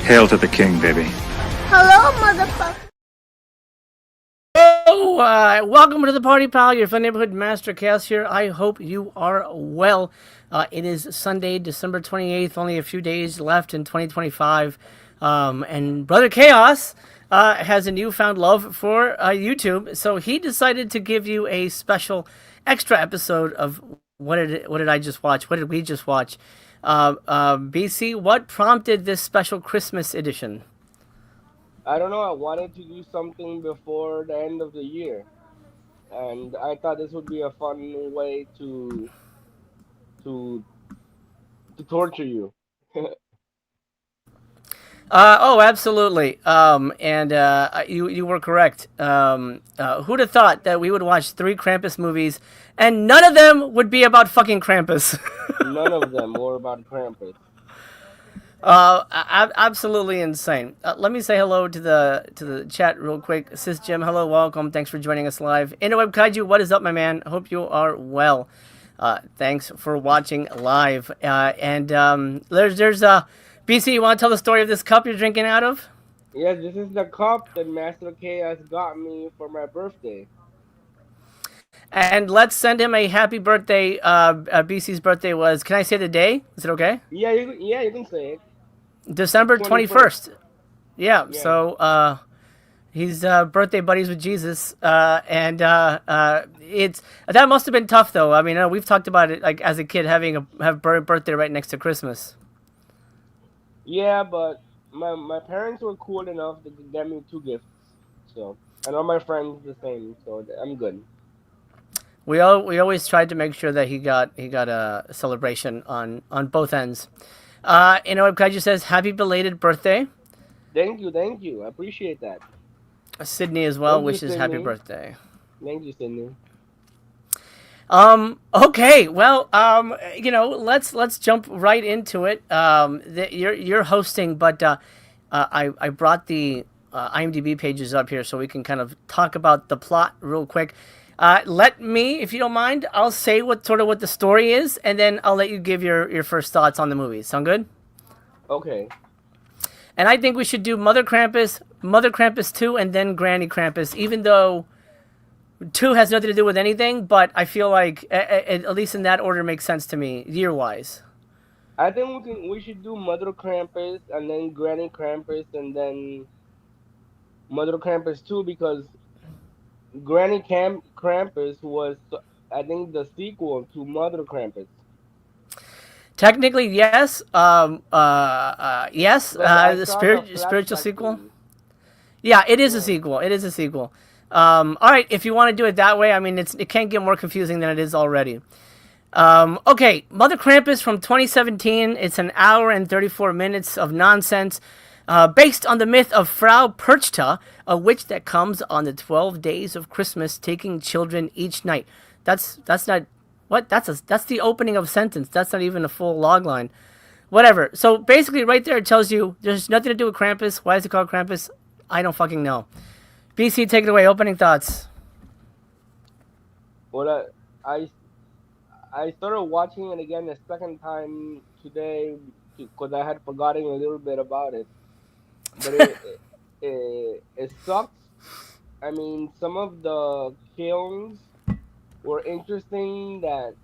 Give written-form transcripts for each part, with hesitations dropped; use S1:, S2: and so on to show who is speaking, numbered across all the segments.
S1: Hail to the king, baby.
S2: Hello, motherfucker.
S3: Oh, welcome to the party, pal. Your fun neighborhood master chaos here. I hope you are well. It is Sunday, December 28th. Only a few days left in 2025. And Brother Chaos has a newfound love for YouTube. So he decided to give you a special extra episode of what did I just watch? What did we just watch? BC, what prompted this special Christmas edition?
S4: I don't know. I wanted to do something before the end of the year, and I thought this would be a fun way to to torture you.
S3: Oh, absolutely. And you were correct. Who'd have thought that we would watch 3 Krampus movies and none of them would be about fucking Krampus?
S4: None of them were about Krampus.
S3: Absolutely insane. Let me say hello to the chat real quick. Sis Jim, hello, welcome. Thanks for joining us live. Interweb Kaiju, what is up, my man? Hope you are well. Thanks for watching live. And there's BC, you want to tell the story of this cup you're drinking out of?
S4: Yes, this is the cup that Master Chaos got me for my birthday.
S3: And let's send him a happy birthday. BC's birthday was, can I say the day? Is it okay?
S4: Yeah, you can say it.
S3: December 21st. Yeah, so he's birthday buddies with Jesus. And it's that must have been tough, though. I mean, we've talked about it, like, as a kid, have birthday right next to Christmas.
S4: Yeah, but my parents were cool enough to get me 2 gifts. So, and all my friends the same, so I'm good.
S3: We always tried to make sure that he got a celebration on both ends. Kaiju says happy belated birthday.
S4: Thank you. I appreciate that.
S3: Sydney as well wishes happy birthday.
S4: Thank you, Sydney.
S3: Okay, well, let's jump right into it. You're hosting, but I brought the IMDb pages up here so we can kind of talk about the plot real quick. Let me, if you don't mind, I'll say what the story is, and then I'll let you give your first thoughts on the movie. Sound good?
S4: Okay.
S3: And I think we should do Mother Krampus 2, and then Granny Krampus, even though 2 has nothing to do with anything, but I feel like, at least in that order, makes sense to me, year-wise.
S4: I think we should do Mother Krampus, and then Granny Krampus, and then Mother Krampus 2, because Granny Krampus was, I think, the sequel to Mother Krampus.
S3: Technically, yes. Yes. The spiritual sequel. Yeah, it is a sequel. It is a sequel. All right, if you want to do it that way, I mean, it can't get more confusing than it is already. Okay, Mother Krampus from 2017. It's an hour and 34 minutes of nonsense. Based on the myth of Frau Perchta, a witch that comes on the 12 days of Christmas, taking children each night. That's not what that's the opening of a sentence. That's not even a full log line. Whatever. So basically, right there, it tells you there's nothing to do with Krampus. Why is it called Krampus? I don't fucking know. BC, take it away. Opening thoughts.
S4: Well, I started watching it again the second time today because I had forgotten a little bit about it. But it sucks. I mean, some of the kills were interesting. I'm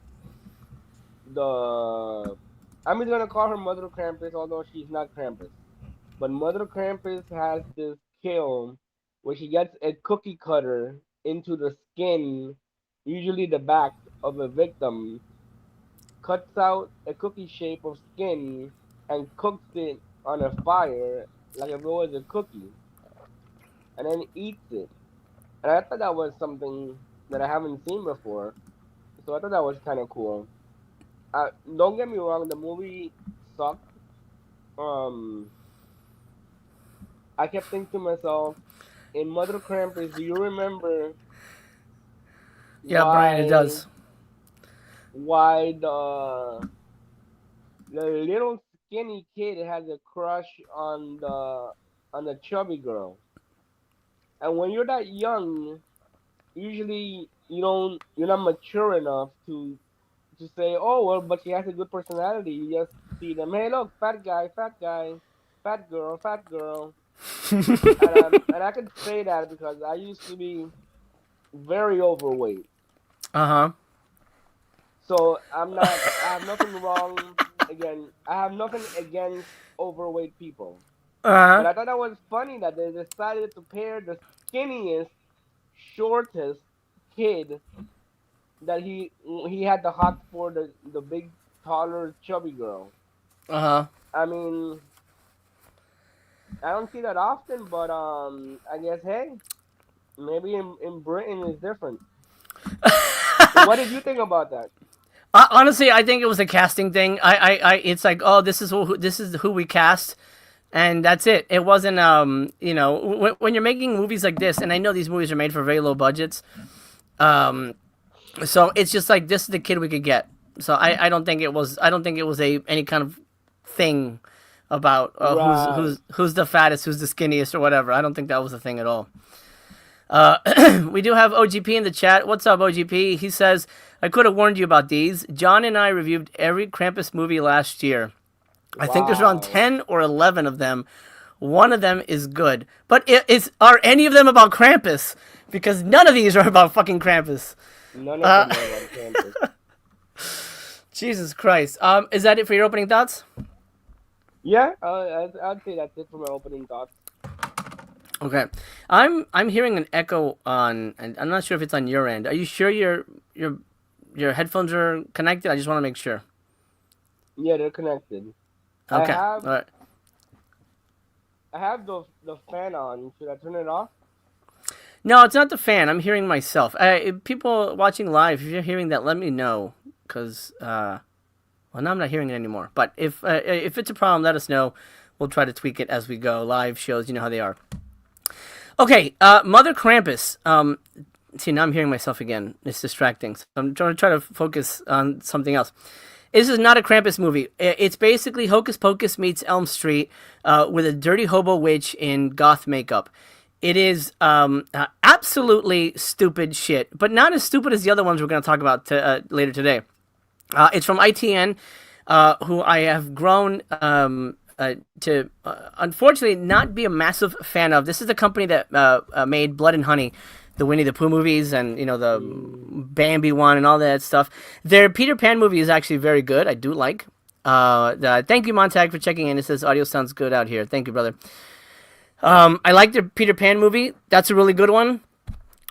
S4: just gonna call her Mother Krampus, although she's not Krampus. But Mother Krampus has this kill where she gets a cookie cutter into the skin, usually the back of a victim, cuts out a cookie shape of skin, and cooks it on a fire like if it was a cookie, and then eats it. And I thought that was something that I haven't seen before, so I thought that was kind of cool. Don't get me wrong, the movie sucked. I kept thinking to myself, in Mother Krampus, do you remember?
S3: Yeah, Brian, it does.
S4: Why the little skinny kid has a crush on the chubby girl? And when you're that young, usually you're not mature enough to say, oh well, but she has a good personality. You just see them, hey look, fat guy. fat girl, fat girl. And I can say that because I used to be very overweight.
S3: Uh-huh.
S4: So I'm not. I have nothing wrong. Again, I have nothing against overweight people. But
S3: Uh-huh.
S4: I thought that was funny that they decided to pair the skinniest, shortest kid that he had the hot for the big, taller, chubby girl.
S3: Uh-huh.
S4: I mean, I don't see that often, but I guess hey, maybe in Britain it's different. What did you think about that?
S3: Honestly, I think it was a casting thing. It's like, oh, this is who we cast, and that's it. It wasn't, when you're making movies like this, and I know these movies are made for very low budgets, so it's just like this is the kid we could get. So I don't think it was any kind of thing about
S4: Right.
S3: who's the fattest, who's the skinniest, or whatever. I don't think that was a thing at all. We do have OGP in the chat. What's up, OGP? He says, I could have warned you about these. John and I reviewed every Krampus movie last year. I think there's around
S4: Wow.
S3: 10 or 11 of them. One of them is good. But are any of them about Krampus? Because none of these are about fucking Krampus.
S4: None of them are on campus.
S3: Jesus Christ. Is that it for your opening thoughts?
S4: Yeah, I'd say that's it for my opening thoughts.
S3: Okay. I'm hearing an echo on, and I'm not sure if it's on your end. Are you sure your headphones are connected? I just want to make sure.
S4: Yeah, they're connected.
S3: Okay. All right.
S4: I have the fan on. Should I turn it off?
S3: No, it's not the fan. I'm hearing myself. People watching live, if you're hearing that, let me know. Because, well, now I'm not hearing it anymore. But if it's a problem, let us know. We'll try to tweak it as we go. Live shows, you know how they are. Okay, Mother Krampus. See, now I'm hearing myself again. It's distracting. So I'm trying to focus on something else. This is not a Krampus movie. It's basically Hocus Pocus meets Elm Street with a dirty hobo witch in goth makeup. It is absolutely stupid shit, but not as stupid as the other ones we're going to talk about later today. It's from ITN, who I have grown to unfortunately not be a massive fan of. This is the company that made Blood and Honey, the Winnie the Pooh movies, and the Bambi one and all that stuff. Their Peter Pan movie is actually very good. I do like. Thank you, Montag, for checking in. It says audio sounds good out here. Thank you, brother. I like the Peter Pan movie. That's a really good one.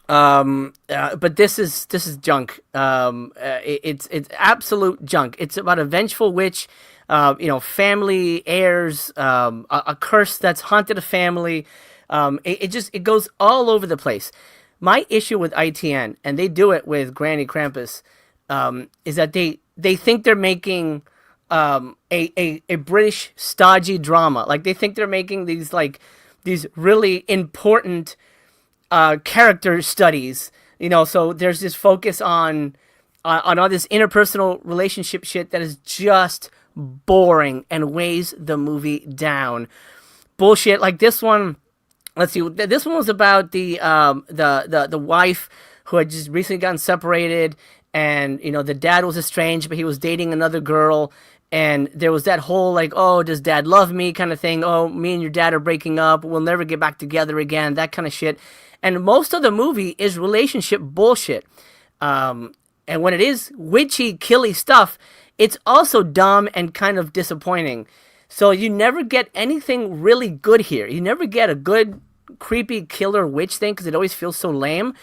S3: But this is junk. It's absolute junk. It's about a vengeful witch. Family heirs, a curse that's haunted a family. It goes all over the place. My issue with ITN, and they do it with Granny Krampus, is that they think they're making a British stodgy drama. Like they think they're making these really important character studies. So there's this focus on all this interpersonal relationship shit that is just boring and weighs the movie down. Bullshit. Like this one. Let's see. This one was about the wife who had just recently gotten separated, and the dad was estranged, but he was dating another girl, and there was that whole like, oh, does dad love me kind of thing. Oh, me and your dad are breaking up. We'll never get back together again. That kind of shit. And most of the movie is relationship bullshit. And when it is witchy, killy stuff, it's also dumb and kind of disappointing. So you never get anything really good here. You never get a good, creepy killer witch thing because it always feels so lame.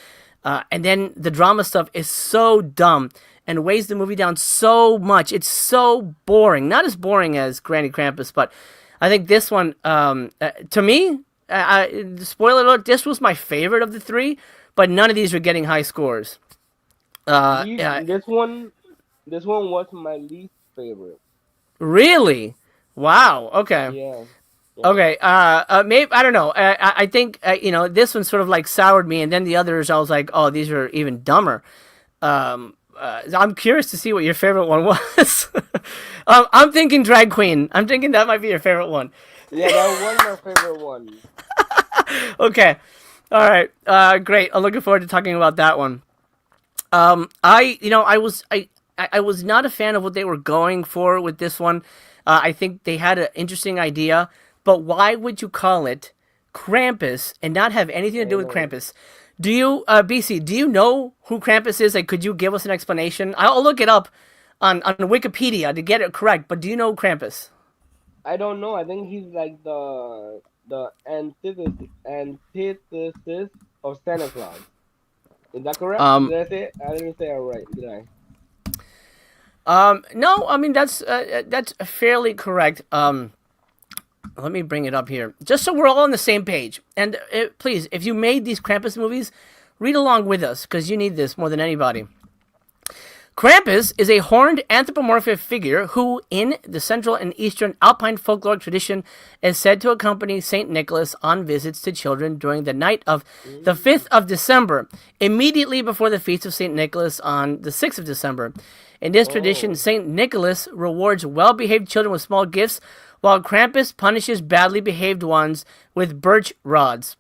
S3: And then the drama stuff is so dumb and weighs the movie down so much. It's so boring. Not as boring as Granny Krampus, but I think this one, to me, spoiler alert, this was my favorite of the three, but none of these are getting high scores.
S4: This one was my least favorite.
S3: Really? Wow. Okay.
S4: Yeah.
S3: Okay. Maybe I don't know. I think this one sort of like soured me, and then the others I was like, oh, these are even dumber. I'm curious to see what your favorite one was. I'm thinking drag queen. I'm thinking that might be your favorite one.
S4: Yeah, that was my favorite one.
S3: Okay. All right. Great. I'm looking forward to talking about that one. I was not a fan of what they were going for with this one. I think they had an interesting idea, but why would you call it Krampus and not have anything to do with
S4: know.
S3: Krampus? Do you, BC, do you know who Krampus is? Like, could you give us an explanation? I'll look it up on Wikipedia to get it correct, but do you know Krampus?
S4: I don't know. I think he's like the antithesis of Santa Claus. Is that correct?
S3: Um,
S4: Did I say it? I didn't say it right, did I?
S3: no, I mean, that's fairly correct. Let me bring it up here, just so we're all on the same page. And please, if you made these Krampus movies, read along with us, because you need this more than anybody. Krampus is a horned anthropomorphic figure who, in the Central and Eastern Alpine folklore tradition, is said to accompany St. Nicholas on visits to children during the night of the 5th of December, immediately before the feast of St. Nicholas on the 6th of December. In this tradition, St. Nicholas rewards well-behaved children with small gifts, while Krampus punishes badly behaved ones with birch rods.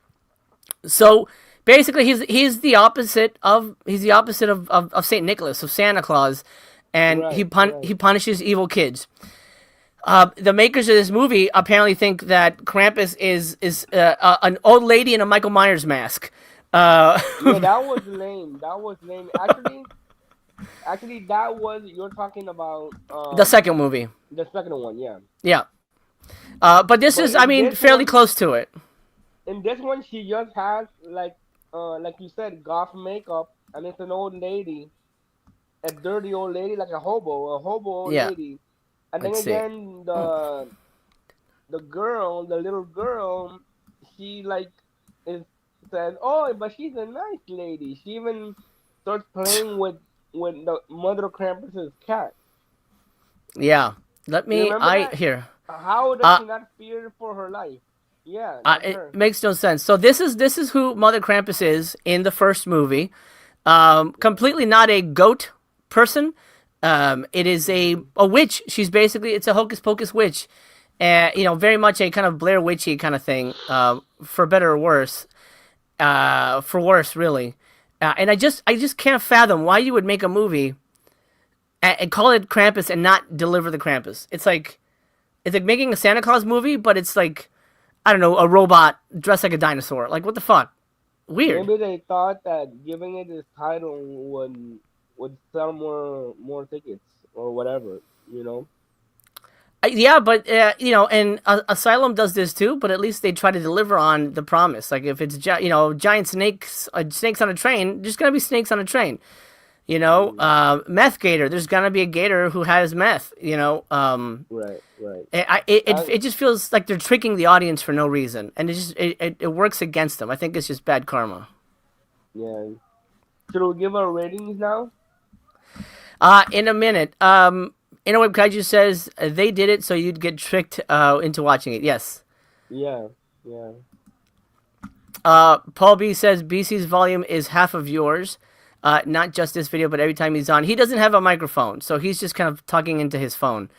S3: So basically, he's the opposite of Saint Nicholas, of Santa Claus, and
S4: Right,
S3: he
S4: right.
S3: punishes evil kids. The makers of this movie apparently think that Krampus is an old lady in a Michael Myers mask.
S4: Yeah, that was lame. That was lame. Actually, that was you're talking about
S3: The second movie,
S4: the second one, yeah.
S3: yeah. But this
S4: But
S3: is, I mean, fairly close to it.
S4: in this one, she just has like you said, goth makeup, and it's an old lady, a dirty old lady, like a hobo old
S3: Yeah.
S4: lady. And then
S3: Let's see.
S4: again, the little girl, she like is says, "Oh, but she's a nice lady." She even starts playing with the Mother Krampus's cat.
S3: Yeah. Let
S4: You
S3: me.
S4: remember
S3: I
S4: that?
S3: here.
S4: How does
S3: Uh,
S4: she not fear for her life? Yeah, that's
S3: it
S4: her.
S3: makes no sense. So this is who Mother Krampus is in the first movie. Completely not a goat person. It is a witch. She's basically, it's a hocus pocus witch. Very much a kind of Blair Witchy kind of thing. For better or worse. For worse, really. And I just can't fathom why you would make a movie and call it Krampus and not deliver the Krampus. It's like making a Santa Claus movie, but it's like, I don't know, a robot dressed like a dinosaur. Like, what the fuck? Weird.
S4: Maybe they thought that giving it this title would sell more tickets or whatever, you know.
S3: Yeah, but and Asylum does this too. But at least they try to deliver on the promise. Like if it's giant snakes, snakes on a train, there's gonna be snakes on a train. Meth gator. There's gonna be a gator who has meth.
S4: Right, right.
S3: It just feels like they're tricking the audience for no reason, and it works against them. I think it's just bad karma.
S4: Yeah. Should we give our ratings now?
S3: In a minute. Inoweb Kaiju says they did it so you'd get tricked into watching it. Yes.
S4: Yeah, yeah.
S3: Paul B says BC's volume is half of yours. Not just this video, but every time he's on. He doesn't have a microphone, so he's just kind of talking into his phone.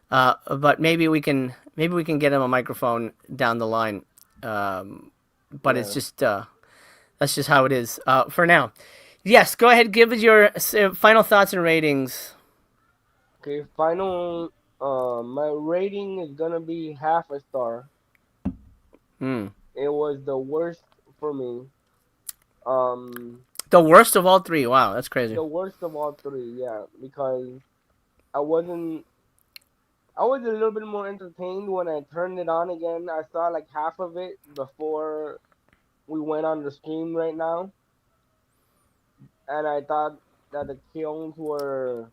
S3: But maybe we can get him a microphone down the line. But it's just that's just how it is for now. Yes, go ahead. Give us your final thoughts and ratings.
S4: Okay, final. My rating is gonna be half a star. It was the worst for me.
S3: The worst of all three. Wow, that's crazy.
S4: The worst of all three, yeah, because I was a little bit more entertained when I turned it on again. I saw like half of it before we went on the stream right now, and I thought that the kills were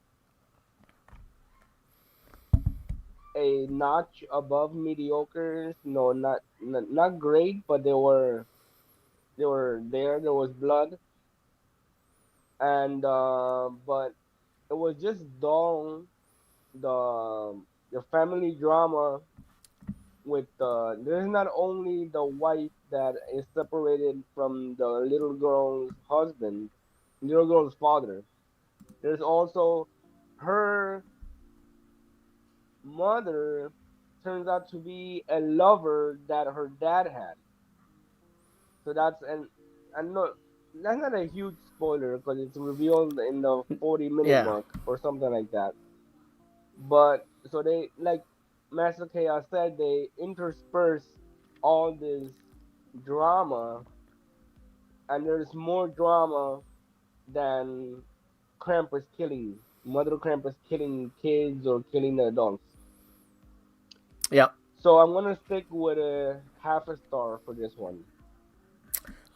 S4: a notch above mediocre. No, not great, but they were there. There was blood, and but it was just dull. The family drama with there's not only the wife that is separated from the little girl's husband, little girl's father. There's also her mother turns out to be a lover that her dad had. So that's and no, that's not a huge spoiler because it's revealed in the 40-minute
S3: Yeah.
S4: mark or something like that. But so they like Master Chaos said, they intersperse all this drama, and there's more drama than Krampus killing, Mother Krampus killing kids or killing the adults.
S3: Yeah.
S4: So I'm gonna stick with a half a star for this one.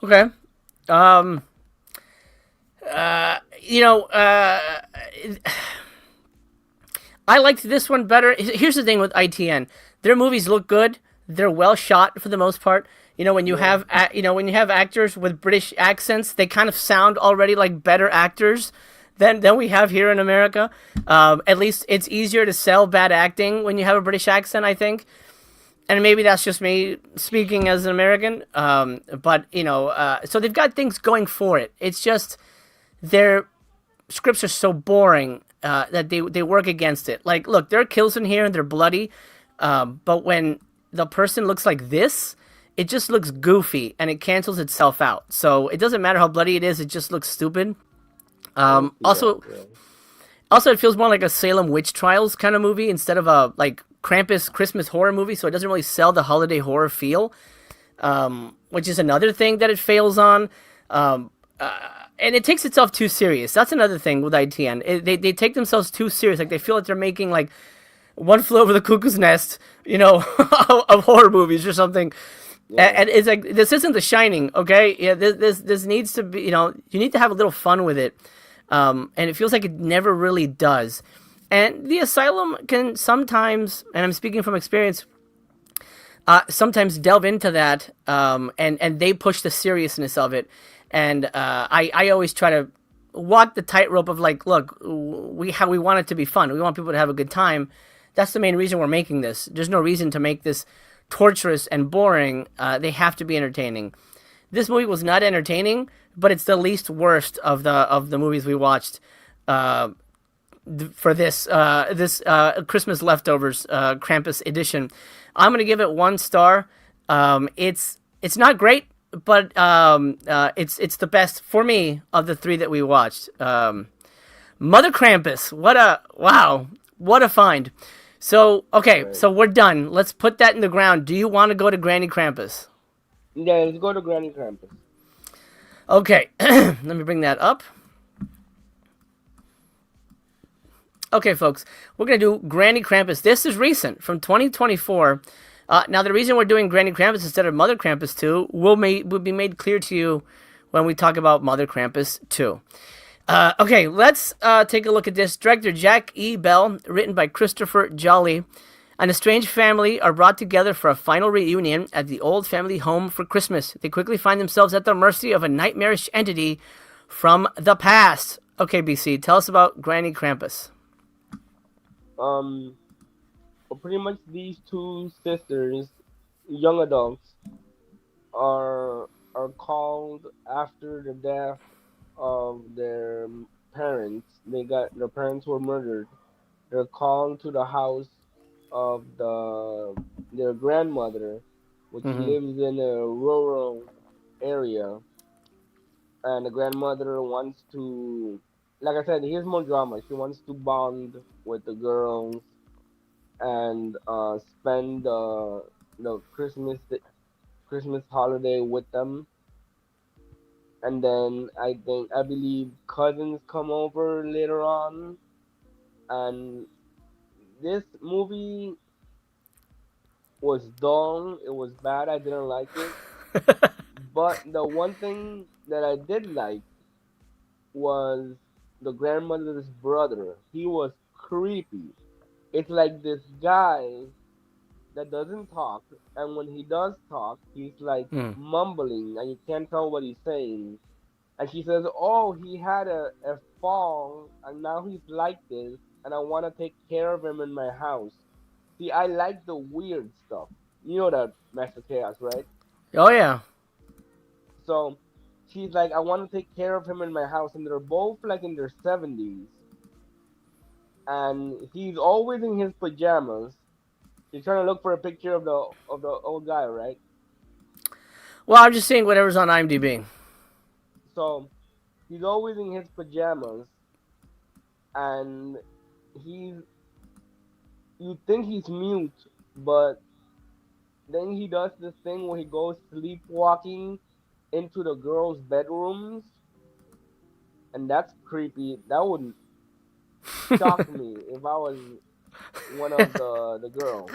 S3: Okay. Um. You know. I liked this one better. Here's the thing with ITN: their movies look good. They're well shot for the most part. You know, when you
S4: Yeah.
S3: have when you have actors with British accents, they kind of sound already like better actors than we have here in America. At least it's easier to sell bad acting when you have a British accent, I think. And maybe that's just me speaking as an American. But you know, so they've got things going for it. It's just their scripts are so boring that they work against it. Like, look, there are kills in here and they're bloody, but when the person looks like this, it just looks goofy and it cancels itself out. So it doesn't matter how bloody it is; it just looks stupid.
S4: I can see that.
S3: Also,
S4: Yeah.
S3: it feels more like a Salem witch trials kind of movie instead of a like Krampus Christmas horror movie. So it doesn't really sell the holiday horror feel, which is another thing that it fails on. And it takes itself too serious. That's another thing with ITN. They take themselves too serious. Like they feel like they're making like One Flew Over the Cuckoo's Nest, you know, of horror movies or something.
S4: Yeah.
S3: And it's like, this isn't The Shining, okay? Yeah, this needs to be, you know, you need to have a little fun with it. And it feels like it never really does. And the Asylum can sometimes, and I'm speaking from experience, sometimes delve into that, and they push the seriousness of it. And I always try to walk the tightrope of like, look, we want it to be fun. We want people to have a good time. That's the main reason we're making this. There's no reason to make this torturous and boring. They have to be entertaining. This movie was not entertaining, but it's the least worst of the movies we watched for this Christmas leftovers Krampus edition. I'm gonna give it 1 star. It's not great, but it's the best for me of the 3 that we watched. Mother Krampus, what a find. So okay,
S4: Right.
S3: so we're done. Let's put that in the ground. Do you want to go to Granny Krampus?
S4: Yeah, let's go to Granny Krampus.
S3: Okay, let me bring that up. Okay, folks, we're going to do Granny Krampus. This is recent, from 2024. Now, the reason we're doing Granny Krampus instead of Mother Krampus 2 will be made clear to you when we talk about Mother Krampus 2. Okay, let's take a look at this. Director Jack E. Bell, written by Christopher Jolly, and a strange family are brought together for a final reunion at the old family home for Christmas. They quickly find themselves at the mercy of a nightmarish entity from the past. Okay, BC, tell us about Granny Krampus.
S4: Well, pretty much these two sisters, young adults, are called after the death of their parents. Their parents were murdered. They're called to the house of their grandmother, which
S3: Mm-hmm.
S4: lives in a rural area, and the grandmother wants to, like I said, here's more drama. She wants to bond with the girls and spend the Christmas holiday with them. And then I believe cousins come over later on, and this movie was dull. It was bad. I didn't like it. But the one thing that I did like was the grandmother's brother. He was creepy. It's like this guy that doesn't talk, and when he does talk, he's like
S3: Mm.
S4: mumbling, and you can't tell what he's saying. And she says, "Oh, he had a fall, and now he's like this, and I want to take care of him in my house." See, I like the weird stuff. You know that, Master Chaos, right?
S3: Oh, yeah.
S4: So she's like, "I want to take care of him in my house," and they're both like in their 70s, and he's always in his pajamas. She's trying to look for a picture of the old guy, right?
S3: Well, I'm just seeing whatever's on IMDb.
S4: So he's always in his pajamas, and he's you think he's mute, but then he does this thing where he goes sleepwalking into the girls' bedrooms, and that's creepy. That would shock me if I was one of the girls.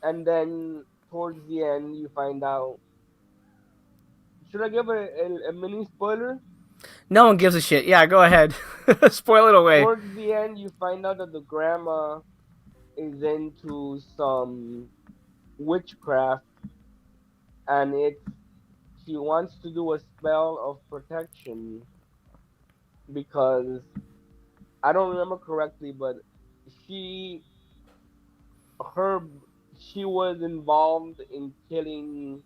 S4: And then towards the end, you find out. Should I give a mini spoiler?
S3: No one gives a shit. Yeah, go ahead. Spoil it away.
S4: Towards the end, you find out that the grandma is into some witchcraft, and she wants to do a spell of protection because I don't remember correctly, but she her she was involved in killing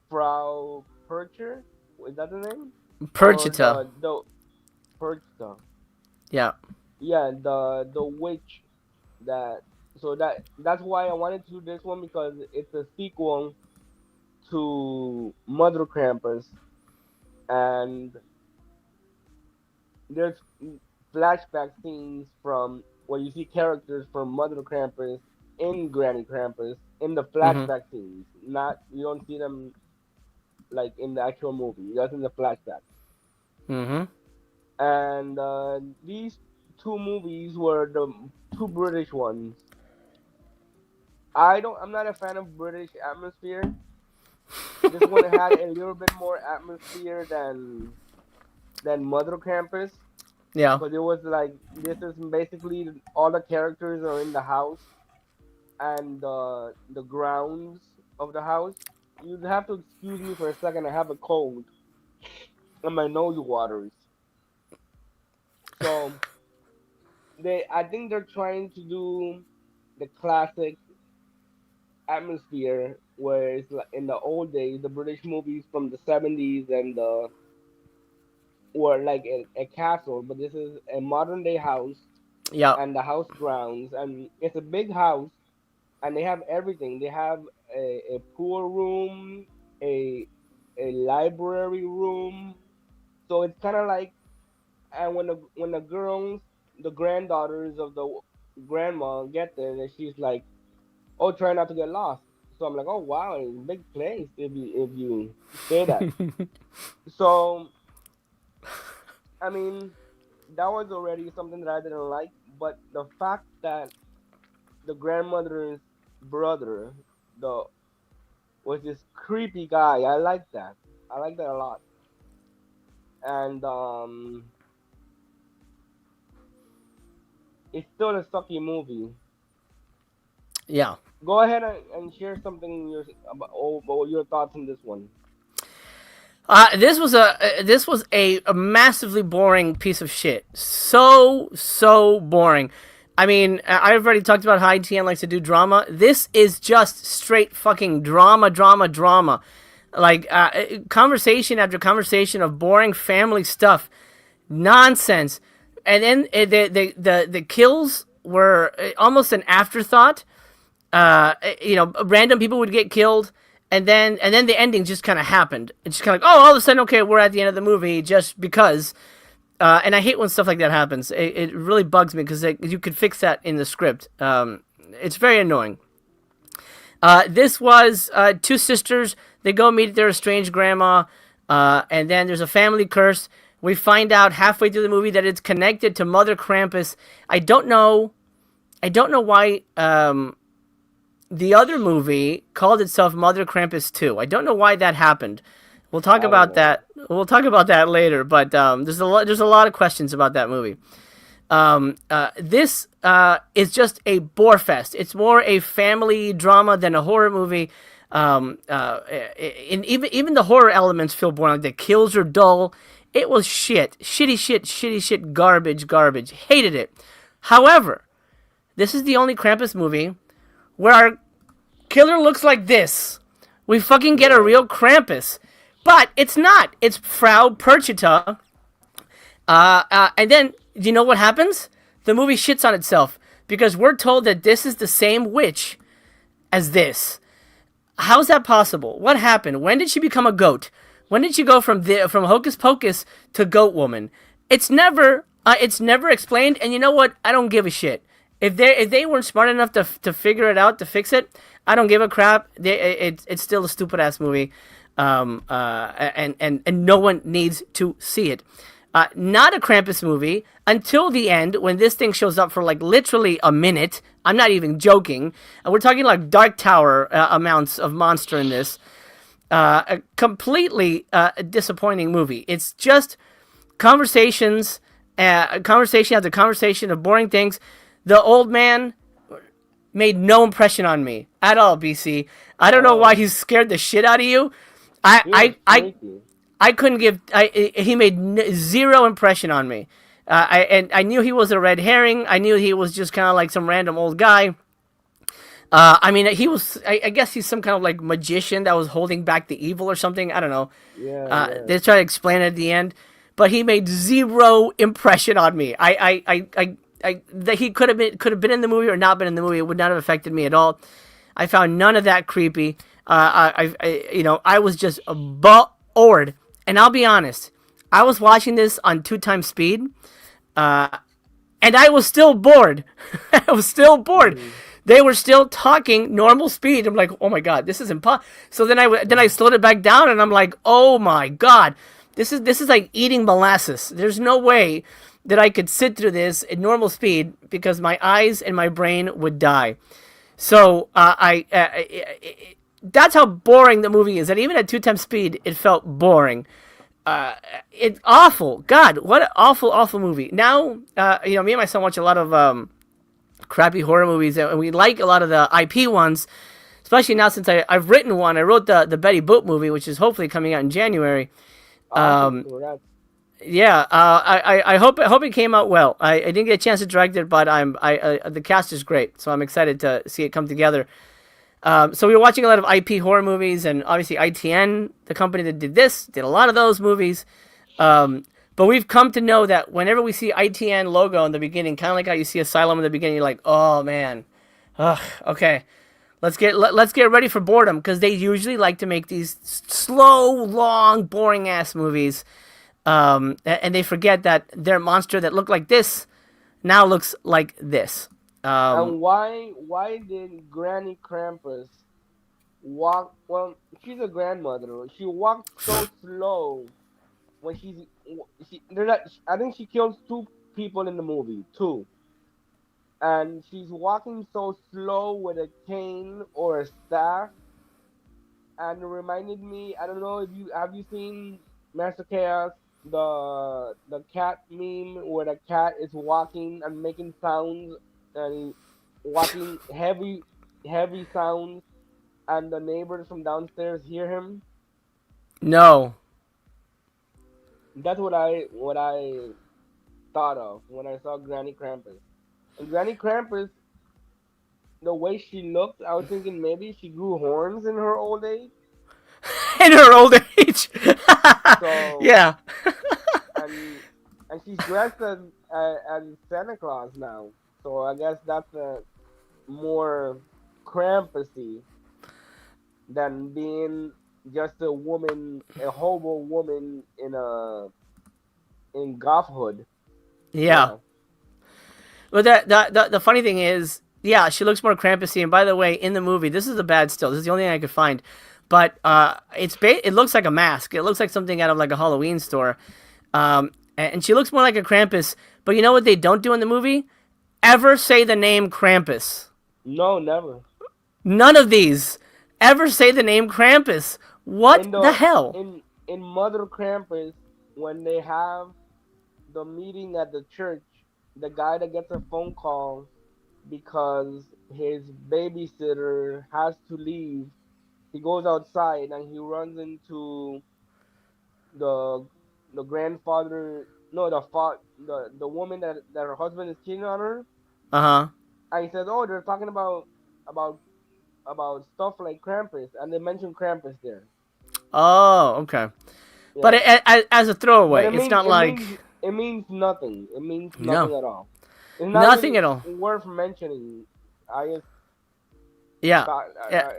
S4: Frau Percher. Is that the name? Or
S3: Purchita.
S4: the Perchta.
S3: Yeah.
S4: Yeah, the witch that. So that's why I wanted to do this one because it's a sequel to Mother Krampus, and there's flashback scenes from where you see characters from Mother Krampus in Granny Krampus in the
S3: Mm-hmm.
S4: flashback scenes. Not you don't see them like in the actual movie. That's in the flashback.
S3: Mm-hmm.
S4: And these two movies were the two British ones. I'm not a fan of British atmosphere. This one had a little bit more atmosphere than Mother Krampus.
S3: Yeah.
S4: Because it was like this is basically all the characters are in the house and the grounds of the house. You'd have to excuse me for a second. I have a cold and my nose waters. So I think they're trying to do the classic atmosphere where it's like in the old days, the British movies from the 70s and were like a castle, but this is a modern day house
S3: Yeah.
S4: and the house grounds, and it's a big house, and they have everything. They have a pool room, a library room. So it's kind of like, and when the girls, the granddaughters of the grandma get there, and she's like, "Oh, try not to get lost." So I'm like, "Oh wow, it's a big place if you say that." So I mean, that was already something that I didn't like, but the fact that the grandmother's brother, the was this creepy guy. I like that. I like that a lot. And it's still a sucky movie.
S3: Yeah.
S4: Go ahead and share something about your thoughts on this one.
S3: This was a massively boring piece of shit. So boring. I mean, I've already talked about how ITN likes to do drama. This is just straight fucking drama. Like conversation after conversation of boring family stuff, nonsense, and then the kills were almost an afterthought. Random people would get killed, and then the ending just kind of happened. It's just kind of like, oh, all of a sudden, okay, we're at the end of the movie just because. And I hate when stuff like that happens. It really bugs me because you could fix that in the script. It's very annoying. This was two sisters. They go meet their estranged grandma, and then there's a family curse. We find out halfway through the movie that it's connected to Mother Krampus. I don't know why the other movie called itself Mother Krampus 2. I don't know why that happened. We'll talk about that. We'll talk about that later. But there's a lot of questions about that movie. This is just a bore fest. It's more a family drama than a horror movie. Even the horror elements feel boring. Like the kills are dull. It was shitty shit, garbage. Hated it. However, this is the only Krampus movie where our killer looks like this. We fucking get a real Krampus. But it's not. It's Frau Perchita. And then, you know what happens? The movie shits on itself. Because we're told that this is the same witch as this. How's that possible? What happened? When did she become a goat? When did she go from Hocus Pocus to Goat Woman? It's never explained. And you know what? I don't give a shit. if they weren't smart enough to figure it out, to fix it, I don't give a crap. It's still a stupid ass movie, and no one needs to see it. Not a Krampus movie until the end, when this thing shows up for like literally a minute. I'm not even joking. We're talking like Dark Tower amounts of monster in this. A completely disappointing movie. It's just conversations, conversation after conversation of boring things. The old man made no impression on me at all, BC. I don't know why he's scared the shit out of you. I couldn't give. He made zero impression on me. I knew he was a red herring. I knew he was just kind of like some random old guy. I mean, he was. I guess he's some kind of like magician that was holding back the evil or something. I don't know. Yeah. They try to explain it at the end, but he made zero impression on me. That he could have been in the movie or not been in the movie. It would not have affected me at all. I found none of that creepy. I was just bored. And I'll be honest, I was watching this on 2x speed, and I was still bored. I was still bored. They were still talking normal speed. I'm like, oh my god, this is impossible. So then I slowed it back down, and I'm like, oh my god, this is like eating molasses. There's no way that I could sit through this at normal speed because my eyes and my brain would die. So that's how boring the movie is. And even at 2x speed, it felt boring. It's awful. God, what an awful movie. Now, me and my son watch a lot of crappy horror movies, and we like a lot of the IP ones, especially now since I've written one. I wrote the Betty Boop movie, which is hopefully coming out in January. Yeah, I hope it came out well. I didn't get a chance to direct it, but the cast is great, so I'm excited to see it come together. So we were watching a lot of IP horror movies, and obviously ITN, the company that did this, did a lot of those movies. But we've come to know that whenever we see ITN logo in the beginning, kind of like how you see Asylum in the beginning, you're like, oh man, okay, let's get ready for boredom, because they usually like to make these slow, long, boring ass movies, and they forget that their monster that looked like this now looks like this.
S4: And why did Granny Krampus walk? Well, she's a grandmother. She walked so slow when they're not. I think she kills 2 people in the movie, 2, and she's walking so slow with a cane or a staff, and it reminded me. I don't know if you have seen Master Chaos, the cat meme where the cat is walking and making sounds and walking heavy sounds, and the neighbors from downstairs hear him.
S3: No.
S4: That's what I thought of when I saw Granny Krampus. And Granny Krampus, the way she looked, I was thinking maybe she grew horns in her old age.
S3: In her old age.
S4: So,
S3: yeah.
S4: and she's dressed as Santa Claus now. So I guess that's more Krampusy than being just a woman, a hobo woman in gothhood.
S3: Yeah. Well, the funny thing is, yeah, she looks more Krampusy. And by the way, in the movie, this is a bad still. This is the only thing I could find. But it looks like a mask. It looks like something out of like a Halloween store. And she looks more like a Krampus. But you know what they don't do in the movie? Ever say the name Krampus.
S4: No, never.
S3: None of these ever say the name Krampus. What the hell?
S4: In Mother Krampus, when they have the meeting at the church, the guy that gets a phone call because his babysitter has to leave, he goes outside and he runs into the grandfather. No, the woman that her husband is cheating on her. And he says, "Oh, they're talking about stuff like Krampus," and they mention Krampus there.
S3: Oh, okay. Yeah. But as a throwaway, it's not like
S4: it means nothing. It means nothing at all. It's not
S3: nothing at all.
S4: Worth mentioning. I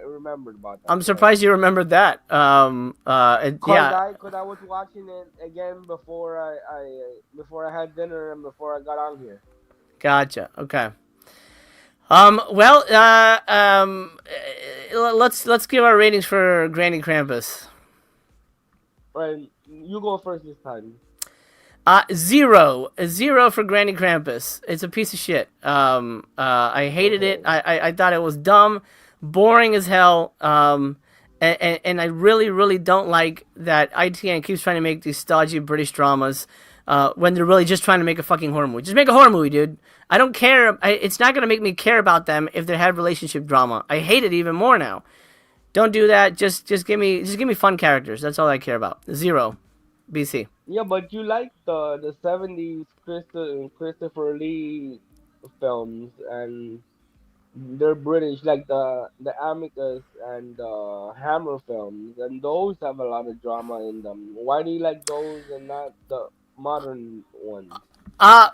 S4: remembered about that.
S3: I'm surprised you remembered that. Yeah.
S4: Because I was watching it again before I had dinner and before I got on here.
S3: Gotcha. Okay. Well, let's give our ratings for Granny Krampus.
S4: Right, you go first this time.
S3: Zero. A zero for Granny Krampus. It's a piece of shit. I hated it.
S4: Okay.
S3: I thought it was dumb, boring as hell. And I really, really don't like that ITN keeps trying to make these stodgy British dramas when they're really just trying to make a fucking horror movie. Just make a horror movie, dude. I don't care. It's not going to make me care about them if they have relationship drama. I hate it even more now. Don't do that. Just give me fun characters. That's all I care about. Zero. BC.
S4: Yeah, but you like the 70s Christopher Lee films, and they're British, like the Amicus and the Hammer films, and those have a lot of drama in them. Why do you like those and not the modern ones?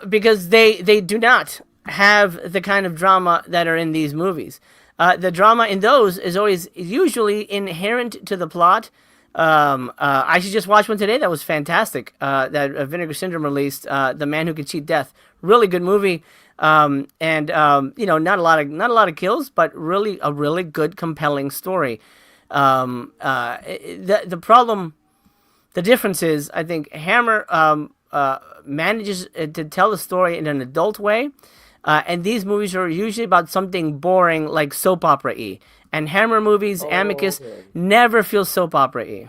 S3: Because they do not have the kind of drama that are in these movies. The drama in those is always usually inherent to the plot. I actually just watched one today that was fantastic. That Vinegar Syndrome released, "The Man Who Could Cheat Death." Really good movie. And not a lot of kills, but really a really good, compelling story. The problem, the difference is, I think Hammer manages to tell the story in an adult way, and these movies are usually about something boring like soap opera y. And Hammer movies,
S4: Oh,
S3: Amicus,
S4: okay.
S3: never feel soap opera y.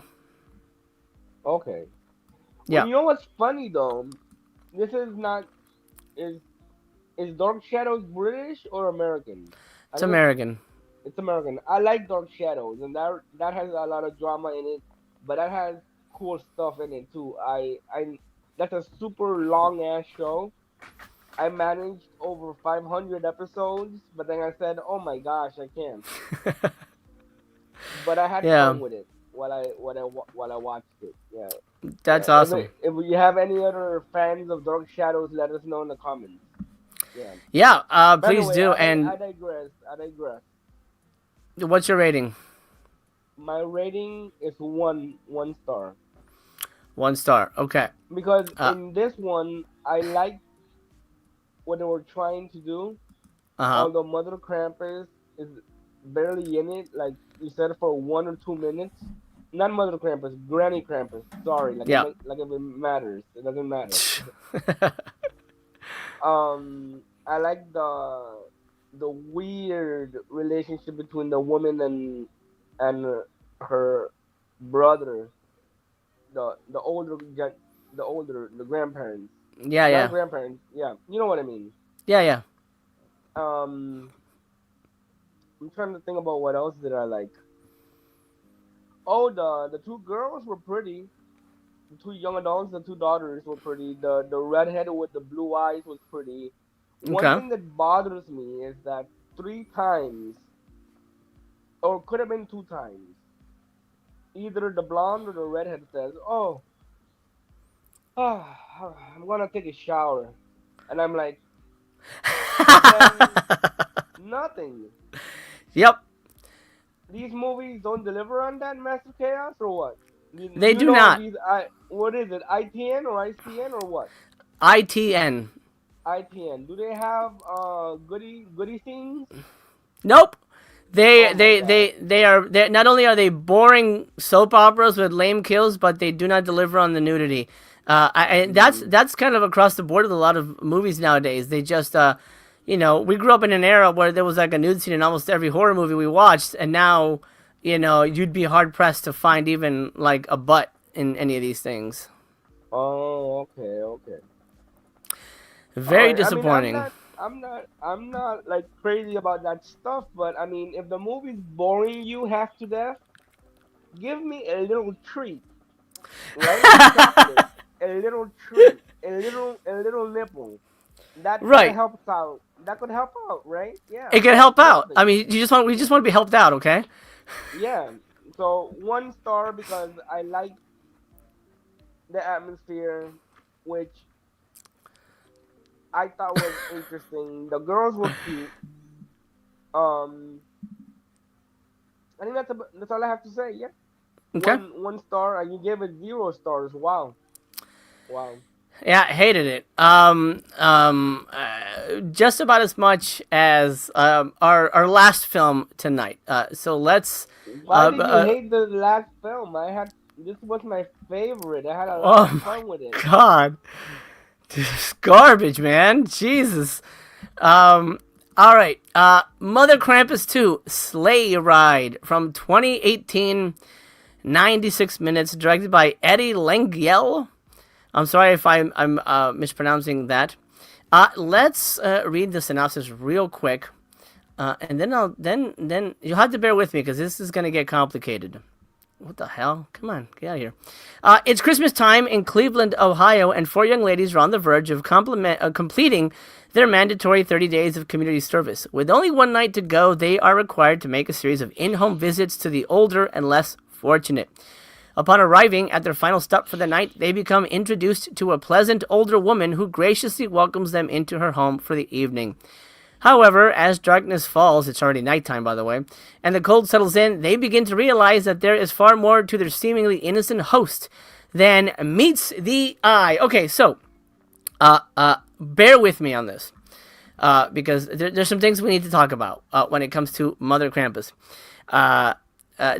S4: Okay. Well,
S3: Yeah,
S4: you know what's funny though? This is not is is Dark Shadows British or American? I
S3: it's
S4: think
S3: American.
S4: it's American. I like Dark Shadows, and that has a lot of drama in it, but that has cool stuff in it too. I That's a super long ass show. I managed over 500 episodes, but then I said, "Oh my gosh, I can't." But I had
S3: Yeah,
S4: fun with it while I watched it. Yeah.
S3: that's awesome.
S4: If you have any other fans of Dark Shadows, let us know in the comments. Yeah.
S3: Yeah,
S4: But
S3: please
S4: anyway,
S3: do. And
S4: I digress. I digress.
S3: what's your rating?
S4: My rating is one star,
S3: 1 star. Okay.
S4: because
S3: Uh,
S4: in this one I like what they were trying to do.
S3: uh huh.
S4: Although Mother Krampus is barely in it, like you said, for 1 or 2 minutes. Not Mother Krampus, Granny Krampus. Sorry,
S3: Yeah.
S4: like if it matters. It doesn't matter. I like the weird relationship between the woman and her brother, the older the grandparents,
S3: Yeah,
S4: not
S3: yeah,
S4: grandparents. Yeah, you know what I mean.
S3: yeah, yeah.
S4: Um, I'm trying to think about what else did I like. Oh, the two girls were pretty. The two young adults, the two daughters were pretty. The redhead with the blue eyes was pretty. One
S3: Okay.
S4: thing that bothers me is that 3 times, or could have been 2 times, either the blonde or the redhead says, "Oh, I'm gonna take a shower," and I'm like, and then nothing.
S3: Yep.
S4: These movies don't deliver on that, Master Chaos, or what? Do
S3: They
S4: you
S3: do
S4: know if
S3: not.
S4: these I what is it, ITN or ICN or what?
S3: ITN.
S4: ITN. Do they have goody things?
S3: Nope.
S4: Oh my god.
S3: They not only are they boring soap operas with lame kills, but they do not deliver on the nudity.
S4: Mm.
S3: That's kind of across the board with a lot of movies nowadays. They just we grew up in an era where there was like a nude scene in almost every horror movie we watched, and now, you'd be hard pressed to find even like a butt in any of these things.
S4: Oh, okay, okay. All
S3: Very
S4: right. I mean,
S3: disappointing.
S4: I'm not like crazy about that stuff, but I mean, if the movie's boring you half to death, give me a little treat, right? Chocolate, a little treat, a little nipple. That
S3: Right.
S4: helps out. That could help out, right? Yeah,
S3: It can help out. I
S4: something.
S3: mean, we just want to be helped out, okay?
S4: Yeah. So 1 star because I like the atmosphere, which I thought was interesting. The girls were cute. Um, I think that's all I have to say. Yeah.
S3: Okay.
S4: One star, and you gave it 0 stars. Wow. Wow.
S3: Yeah, hated it. Just about as much as our last film tonight. So let's.
S4: Why
S3: Uh,
S4: did you
S3: uh,
S4: hate the last film? This was my favorite. I had a lot of
S3: oh my
S4: fun with it.
S3: God, this is garbage, man. Jesus. Um. All right. Mother Krampus 2 Sleigh Ride from 2018, 96 minutes, directed by Eddie Lengyel. I'm sorry if I'm mispronouncing that. Let's read the synopsis real quick, and then you'll have to bear with me because this is gonna get complicated. What the hell? Come on, get out of here. It's Christmas time in Cleveland, Ohio, and four young ladies are on the verge of completing their mandatory 30 days of community service. With only one night to go, they are required to make a series of in-home visits to the older and less fortunate. Upon arriving at their final stop for the night, they become introduced to a pleasant older woman who graciously welcomes them into her home for the evening. However, as darkness falls, it's already nighttime by the way, and the cold settles in, they begin to realize that there is far more to their seemingly innocent host than meets the eye. Okay, so, bear with me on this, because there's some things we need to talk about when it comes to Mother Krampus.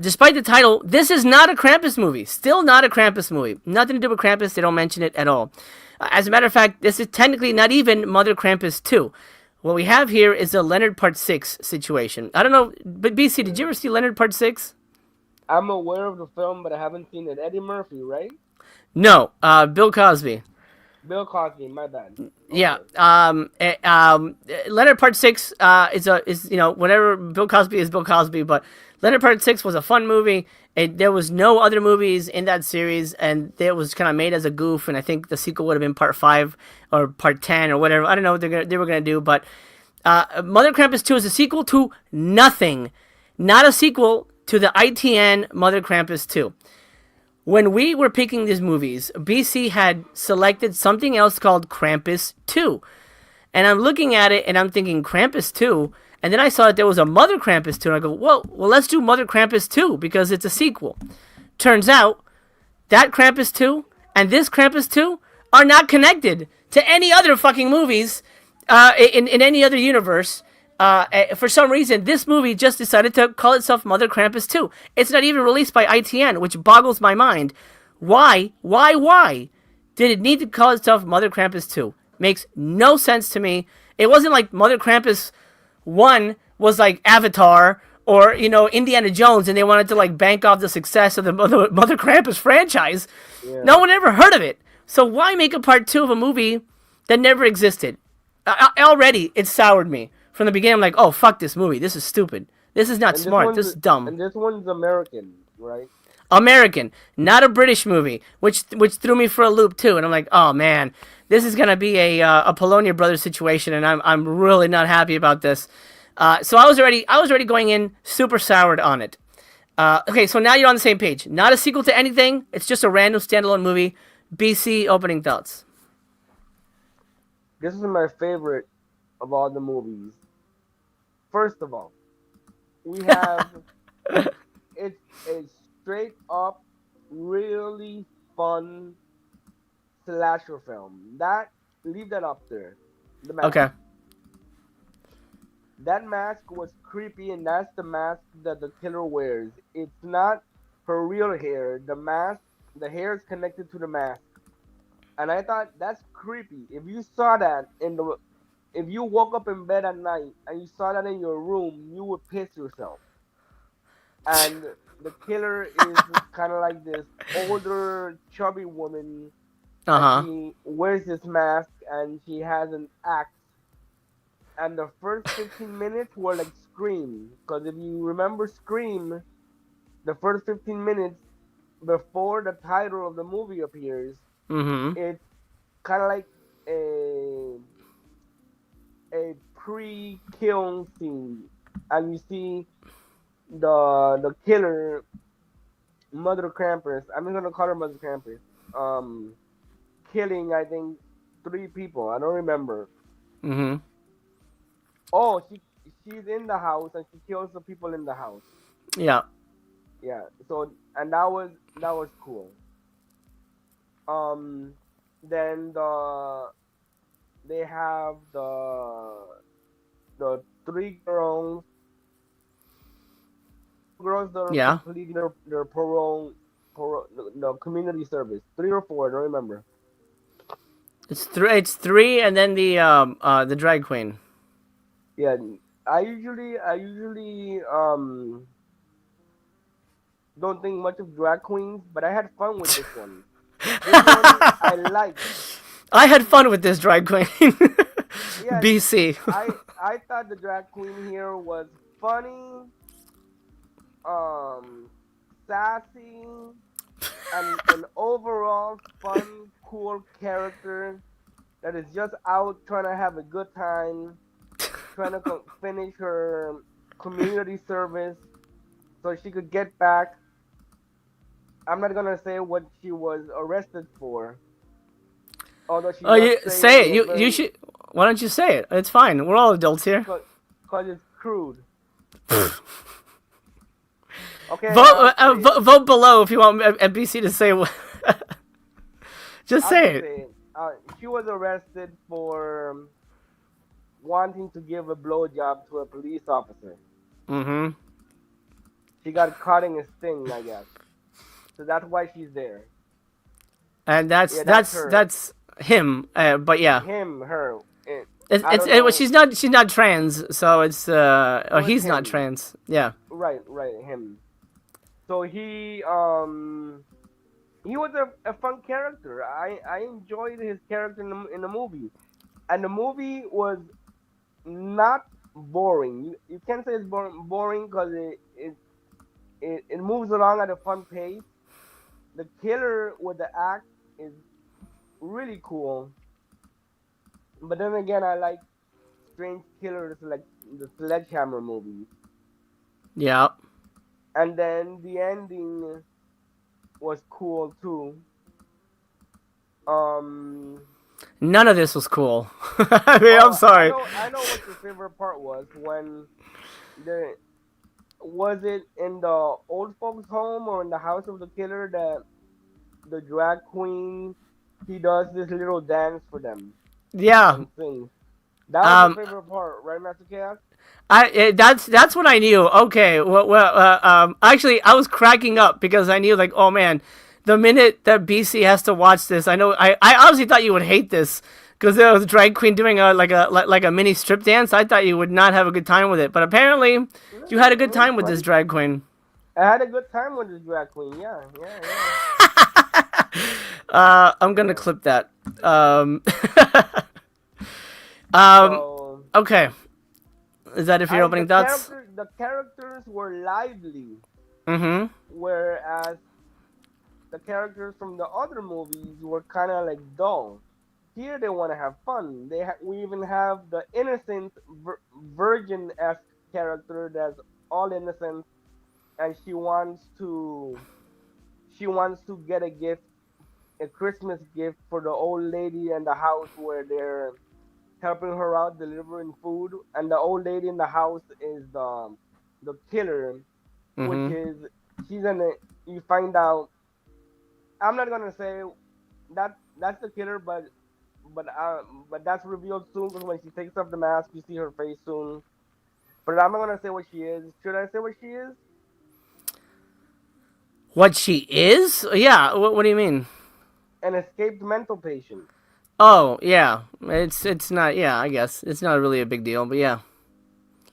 S3: Despite the title, this is not a Krampus movie. Still not a Krampus movie. Nothing to do with Krampus. They don't mention it at all. As a matter of fact, this is technically not even Mother Krampus 2. What we have here is a Leonard Part 6 situation. I don't know, but BC, did you ever see Leonard Part 6?
S4: I'm aware of the film, but I haven't seen it. Eddie Murphy, right?
S3: No, Bill Cosby.
S4: Bill Cosby, my bad. Okay.
S3: Yeah. Leonard Part 6 is whatever Bill Cosby is Bill Cosby, but Leonard Part 6 was a fun movie. There was no other movies in that series, and it was kind of made as a goof, and I think the sequel would have been Part 5 or Part 10 or whatever. I don't know what they were going to do, but Mother Krampus 2 is a sequel to nothing. Not a sequel to the ITN Mother Krampus 2. When we were picking these movies, BC had selected something else called Krampus 2. And I'm looking at it and I'm thinking Krampus 2. And then I saw that there was a Mother Krampus 2. And I go, well, let's do Mother Krampus 2 because it's a sequel. Turns out that Krampus 2 and this Krampus 2 are not connected to any other fucking movies in any other universe. For some reason, this movie just decided to call itself Mother Krampus 2. It's not even released by ITN, which boggles my mind. Why did it need to call itself Mother Krampus 2? Makes no sense to me. It wasn't like Mother Krampus 1 was like Avatar or, Indiana Jones and they wanted to like bank off the success of the Mother Krampus franchise. Yeah. No one ever heard of it. So why make a part 2 of a movie that never existed? Already, it soured me. From the beginning, I'm like, oh, fuck this movie. This is stupid. This is not smart. This is dumb.
S4: And this one's American, right?
S3: American, not a British movie, which threw me for a loop, too. And I'm like, oh, man, this is going to be a Polonia Brothers situation, and I'm really not happy about this. So I was already going in super soured on it. Okay, so now you're on the same page. Not a sequel to anything. It's just a random standalone movie. BC, opening thoughts.
S4: This is my favorite of all the movies. First of all, we have it's a straight up, really fun slasher film. Leave that up there. The mask.
S3: Okay.
S4: That mask was creepy, and that's the mask that the killer wears. It's not her real hair. The hair is connected to the mask, and I thought that's creepy. If you saw that if you woke up in bed at night and you saw that in your room, you would piss yourself. And the killer is kind of like this older, chubby woman. She wears this mask and she has an axe. And the first 15 minutes were like Scream. Because if you remember Scream, the first 15 minutes before the title of the movie appears, it's kind of like a pre-kill scene, and you see the killer, Mother Krampus. I'm just gonna call her Mother Krampus. Killing, I think, 3 people. I don't remember. Oh, she's in the house and she kills the people in the house.
S3: Yeah.
S4: Yeah. So, and that was cool. Then they have the three girls that are
S3: Yeah.
S4: completing their parole no, community service. Three or four, I don't remember.
S3: It's three. It's three, and then the drag queen.
S4: Yeah, I usually don't think much of drag queens, but I had fun with this one. This one I liked.
S3: I had fun with this drag queen.
S4: Yeah,
S3: BC.
S4: I thought the drag queen here was funny, um, sassy, and an overall fun, cool character that is just out trying to have a good time, trying to finish her community service so she could get back. I'm not gonna say what she was arrested for, although she
S3: Oh,
S4: does
S3: you
S4: say
S3: say it.
S4: in a
S3: You
S4: very
S3: should. Why don't you say it? It's fine. We're all adults here.
S4: because it's crude. Okay,
S3: Vote
S4: I'll say it.
S3: vote below if you want NBC to say what. Just
S4: I'll
S3: say
S4: just
S3: it.
S4: say it. She was arrested for wanting to give a blowjob to a police officer.
S3: Mm-hmm.
S4: She got caught in a sting, I guess. So that's why she's there.
S3: And that's
S4: Yeah, that's her.
S3: that's him. But yeah,
S4: Him, her. I
S3: it's
S4: don't know.
S3: she's not trans, so it's or
S4: So it's
S3: he's not
S4: him.
S3: trans. Yeah.
S4: Right, him. So he was a fun character. I enjoyed his character in the movie, and the movie was not boring. You can't say it's boring because it moves along at a fun pace. The killer with the axe is really cool, but then again, I like strange killers like the Sledgehammer movies.
S3: Yeah.
S4: And then the ending was cool too. Um,
S3: None of this was cool. I mean, I'm sorry.
S4: I know what your favorite part was when was it in the old folks' home or in the house of the killer that the drag queen he does this little dance for them
S3: Yeah.
S4: and sings. That was your favorite part, right, Master Chaos?
S3: That's what I knew. Okay, actually, I was cracking up because I knew, like, oh man, the minute that BC has to watch this, I know, I honestly thought you would hate this because there was a drag queen doing like a mini strip dance. I thought you would not have a good time with it, but apparently, you had a good time with this drag queen.
S4: I had a good time with this drag queen. Yeah.
S3: I'm gonna clip that.
S4: So,
S3: Okay. Is that it for your opening thoughts?
S4: The characters were lively,
S3: Mm-hmm.
S4: whereas the characters from the other movies were kind of like dull. Here they want to have fun. We even have the innocent virgin-esque character that's all innocent, and she wants to get a gift, a Christmas gift for the old lady in the house where they're helping her out delivering food, and the old lady in the house is the killer, which is you find out. I'm not gonna say that's the killer, but that's revealed soon because when she takes off the mask, you see her face soon. But I'm not gonna say what she is. Should I say what she is?
S3: What she is? Yeah. What do you mean?
S4: An escaped mental patient.
S3: Oh yeah, it's not. Yeah, I guess it's not really a big deal, but yeah.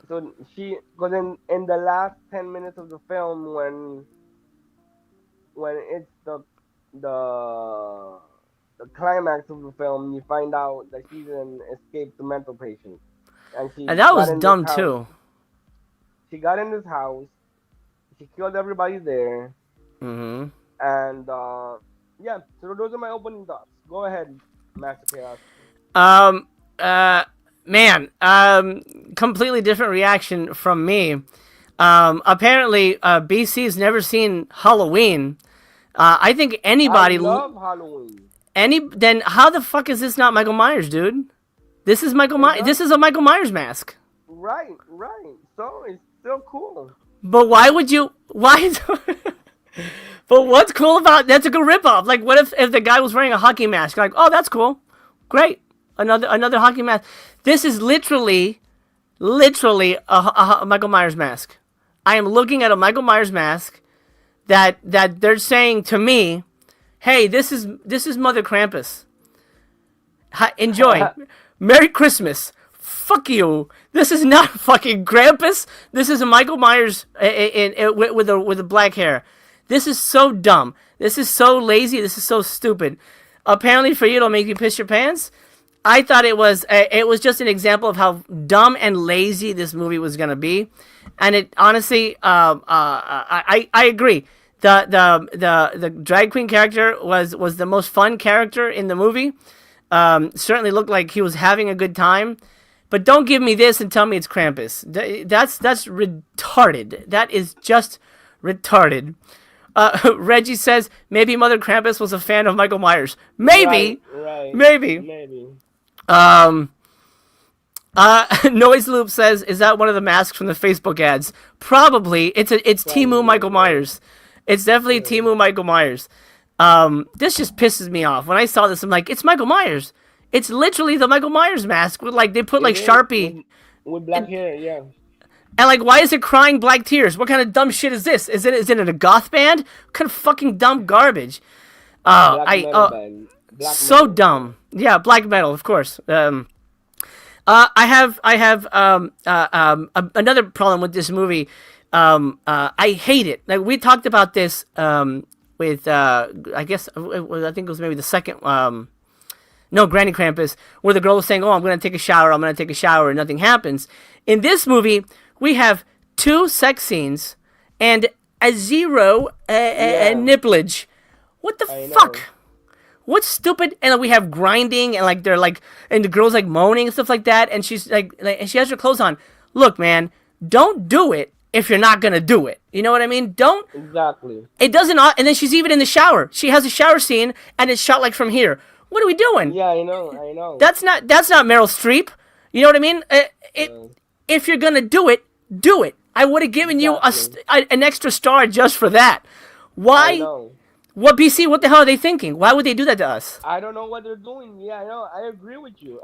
S4: So because in the last 10 minutes of the film, when it's the climax of the film, you find out that she's an escaped mental patient,
S3: And that was dumb too.
S4: She got in this house. She killed everybody there.
S3: Mm-hmm.
S4: And yeah, so those are my opening thoughts. Go ahead, Master Chaos.
S3: Man, completely different reaction from me. Apparently, BC's never seen Halloween. I think anybody.
S4: I love Halloween.
S3: Then how the fuck is this not Michael Myers, dude? This is Michael Myers. This is a Michael Myers mask.
S4: Right. So it's still cool.
S3: But why would you? Why? But what's cool about that's a good ripoff. Like, what if the guy was wearing a hockey mask? Like, oh, that's cool, great, another hockey mask. This is literally a Michael Myers mask. I am looking at a Michael Myers mask that they're saying to me, hey, this is Mother Krampus. Enjoy. Merry Christmas. Fuck you. This is not fucking Krampus. This is a Michael Myers with the black hair. This is so dumb. This is so lazy. This is so stupid. Apparently for you, it'll make you piss your pants. I thought it was just an example of how dumb and lazy this movie was gonna be, and it honestly, I agree. The drag queen character was the most fun character in the movie. Certainly looked like he was having a good time, but don't give me this and tell me it's Krampus. That's retarded. That is just retarded. Reggie says maybe Mother Krampus was a fan of Michael Myers. Maybe,
S4: right.
S3: maybe. Noise Loop says, is that one of the masks from the Facebook ads? Probably. It's Timu Michael Myers. It's definitely Timu Michael Myers. This just pisses me off. When I saw this, I'm like, it's Michael Myers. It's literally the Michael Myers mask with they put Sharpie
S4: with black hair, yeah.
S3: And why is it crying black tears? What kind of dumb shit is this? Is it a goth band? What kind of fucking dumb garbage? So dumb. Yeah, black metal, of course. I have another problem with this movie. I hate it. Like we talked about this with I think it was maybe the second Granny Krampus, where the girl was saying, "Oh, I'm gonna take a shower, and nothing happens." In this movie, we have 2 sex scenes and a 0 nipplage. What the fuck? What's stupid? And we have grinding and they're and the girl's moaning and stuff like that, and she's and she has her clothes on. Look, man, don't do it if you're not gonna do it. You know what I mean? Don't.
S4: Exactly.
S3: It doesn't. And then she's even in the shower. She has a shower scene and it's shot from here. What are we doing?
S4: Yeah, I know.
S3: That's not Meryl Streep. You know what I mean? If you're gonna do it, do it. I would have given you an extra star just for that. Why?
S4: I know.
S3: What BC? What the hell are they thinking? Why would they do that to us?
S4: I don't know what they're doing. Yeah, I know. I agree with you,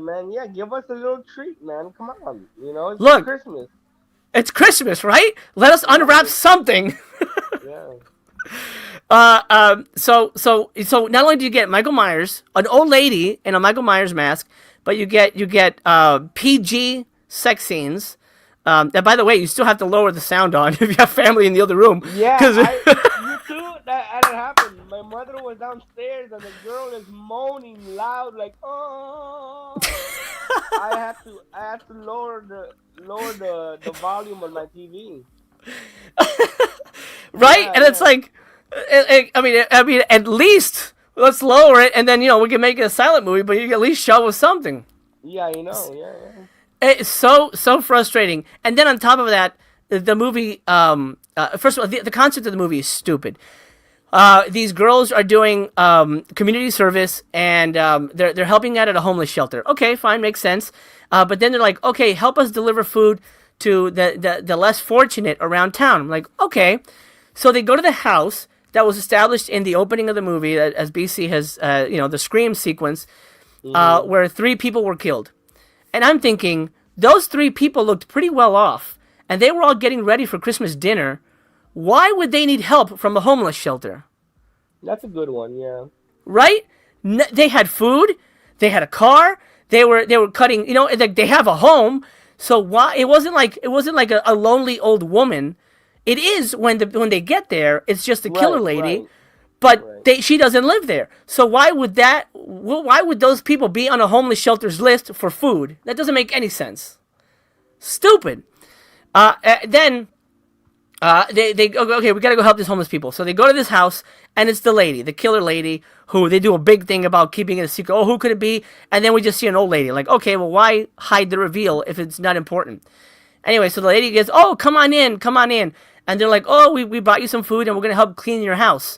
S4: man. Yeah, give us a little treat, man. Come on. It's Christmas.
S3: It's Christmas, right? Let us unwrap something.
S4: Yeah.
S3: So not only do you get Michael Myers, an old lady in a Michael Myers mask, but you get PG sex scenes. And by the way, you still have to lower the sound on if you have family in the other room.
S4: Yeah, you too. That happened. My mother was downstairs and the girl is moaning loud, oh. I had to lower the volume on my TV.
S3: Right, yeah, and it's I mean, at least let's lower it, and then we can make it a silent movie, but you can at least show us something.
S4: Yeah, yeah.
S3: It's so frustrating. And then on top of that, the movie, first of all, the concept of the movie is stupid. These girls are doing community service, and they're helping out at a homeless shelter. Okay, fine, makes sense. But then they're like, okay, help us deliver food to the less fortunate around town. I'm like, okay. So they go to the house that was established in the opening of the movie, as BC has, the Scream sequence, where 3 people were killed. And I'm thinking, those 3 people looked pretty well off, and they were all getting ready for Christmas dinner. Why would they need help from a homeless shelter?
S4: That's a good one, yeah.
S3: Right? They had food, they had a car, they were cutting, they have a home. So why it wasn't like a lonely old woman. It is when they get there, it's just a killer lady. Right. But she doesn't live there. So why would those people be on a homeless shelter's list for food? That doesn't make any sense. Stupid. Then they go, okay, we gotta go help these homeless people. So they go to this house, and it's the killer lady, who they do a big thing about keeping it a secret. Oh, who could it be? And then we just see an old lady. Okay, well, why hide the reveal if it's not important? Anyway, so the lady goes, oh, come on in. And they're like, oh, we brought you some food, and we're gonna help clean your house.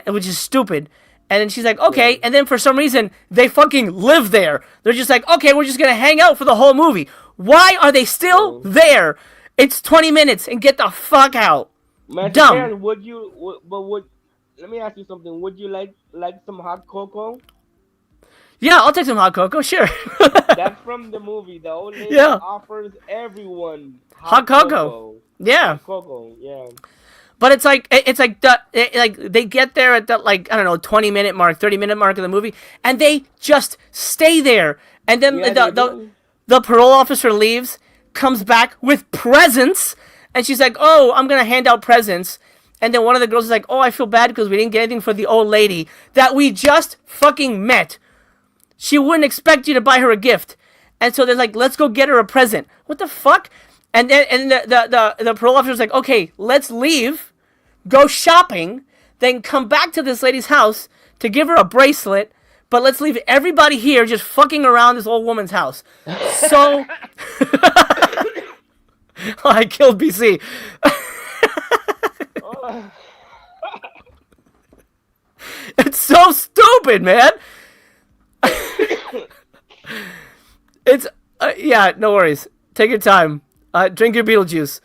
S3: Which is stupid. And then she's like, okay. And then for some reason, they fucking live there. They're just like, okay, we're just going to hang out for the whole movie. Why are they still there? It's 20 minutes and get the fuck out.
S4: Master
S3: Dumb.
S4: Karen, would you? Would let me ask you something. Would you like some hot cocoa?
S3: Yeah, I'll take some hot cocoa, sure.
S4: That's from the movie. The old lady
S3: Yeah,
S4: offers everyone
S3: hot
S4: hot
S3: cocoa.
S4: cocoa.
S3: Yeah.
S4: Hot cocoa, yeah.
S3: But it's like like they get there at that, like, I don't know, 20-minute mark, 30-minute mark of the movie, and they just stay there. And then
S4: Yeah, they do.
S3: the parole officer leaves, comes back with presents, and she's like, "Oh, I'm gonna hand out presents." And then one of the girls is like, "Oh, I feel bad because we didn't get anything for the old lady that we just fucking met. She wouldn't expect you to buy her a gift." And so they're like, "Let's go get her a present." What the fuck? And then the parole officer's like, "Okay, let's leave, go shopping, then come back to this lady's house to give her a bracelet, but let's leave everybody here just fucking around this old woman's house." So I killed BC.
S4: Oh.
S3: It's so stupid, man. It's yeah, no worries. Take your time. Drink your Beetlejuice.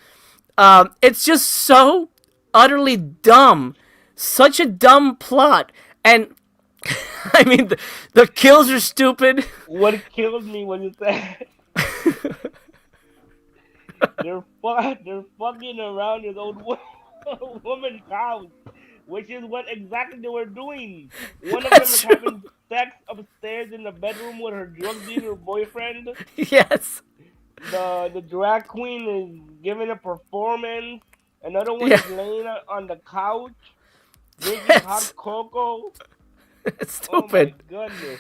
S3: It's just so utterly dumb. Such a dumb plot. And I mean, the kills are stupid.
S4: What killed me when you said they're fucking around this old woman's house, which is what exactly they were doing. One of them
S3: That's
S4: is
S3: true.
S4: having sex upstairs in the bedroom with her drug dealer boyfriend.
S3: Yes.
S4: The drag queen is giving a performance. Another one
S3: Yeah.
S4: is laying on the couch drinking hot
S3: Yes.
S4: cocoa.
S3: It's
S4: Oh my
S3: stupid.
S4: goodness.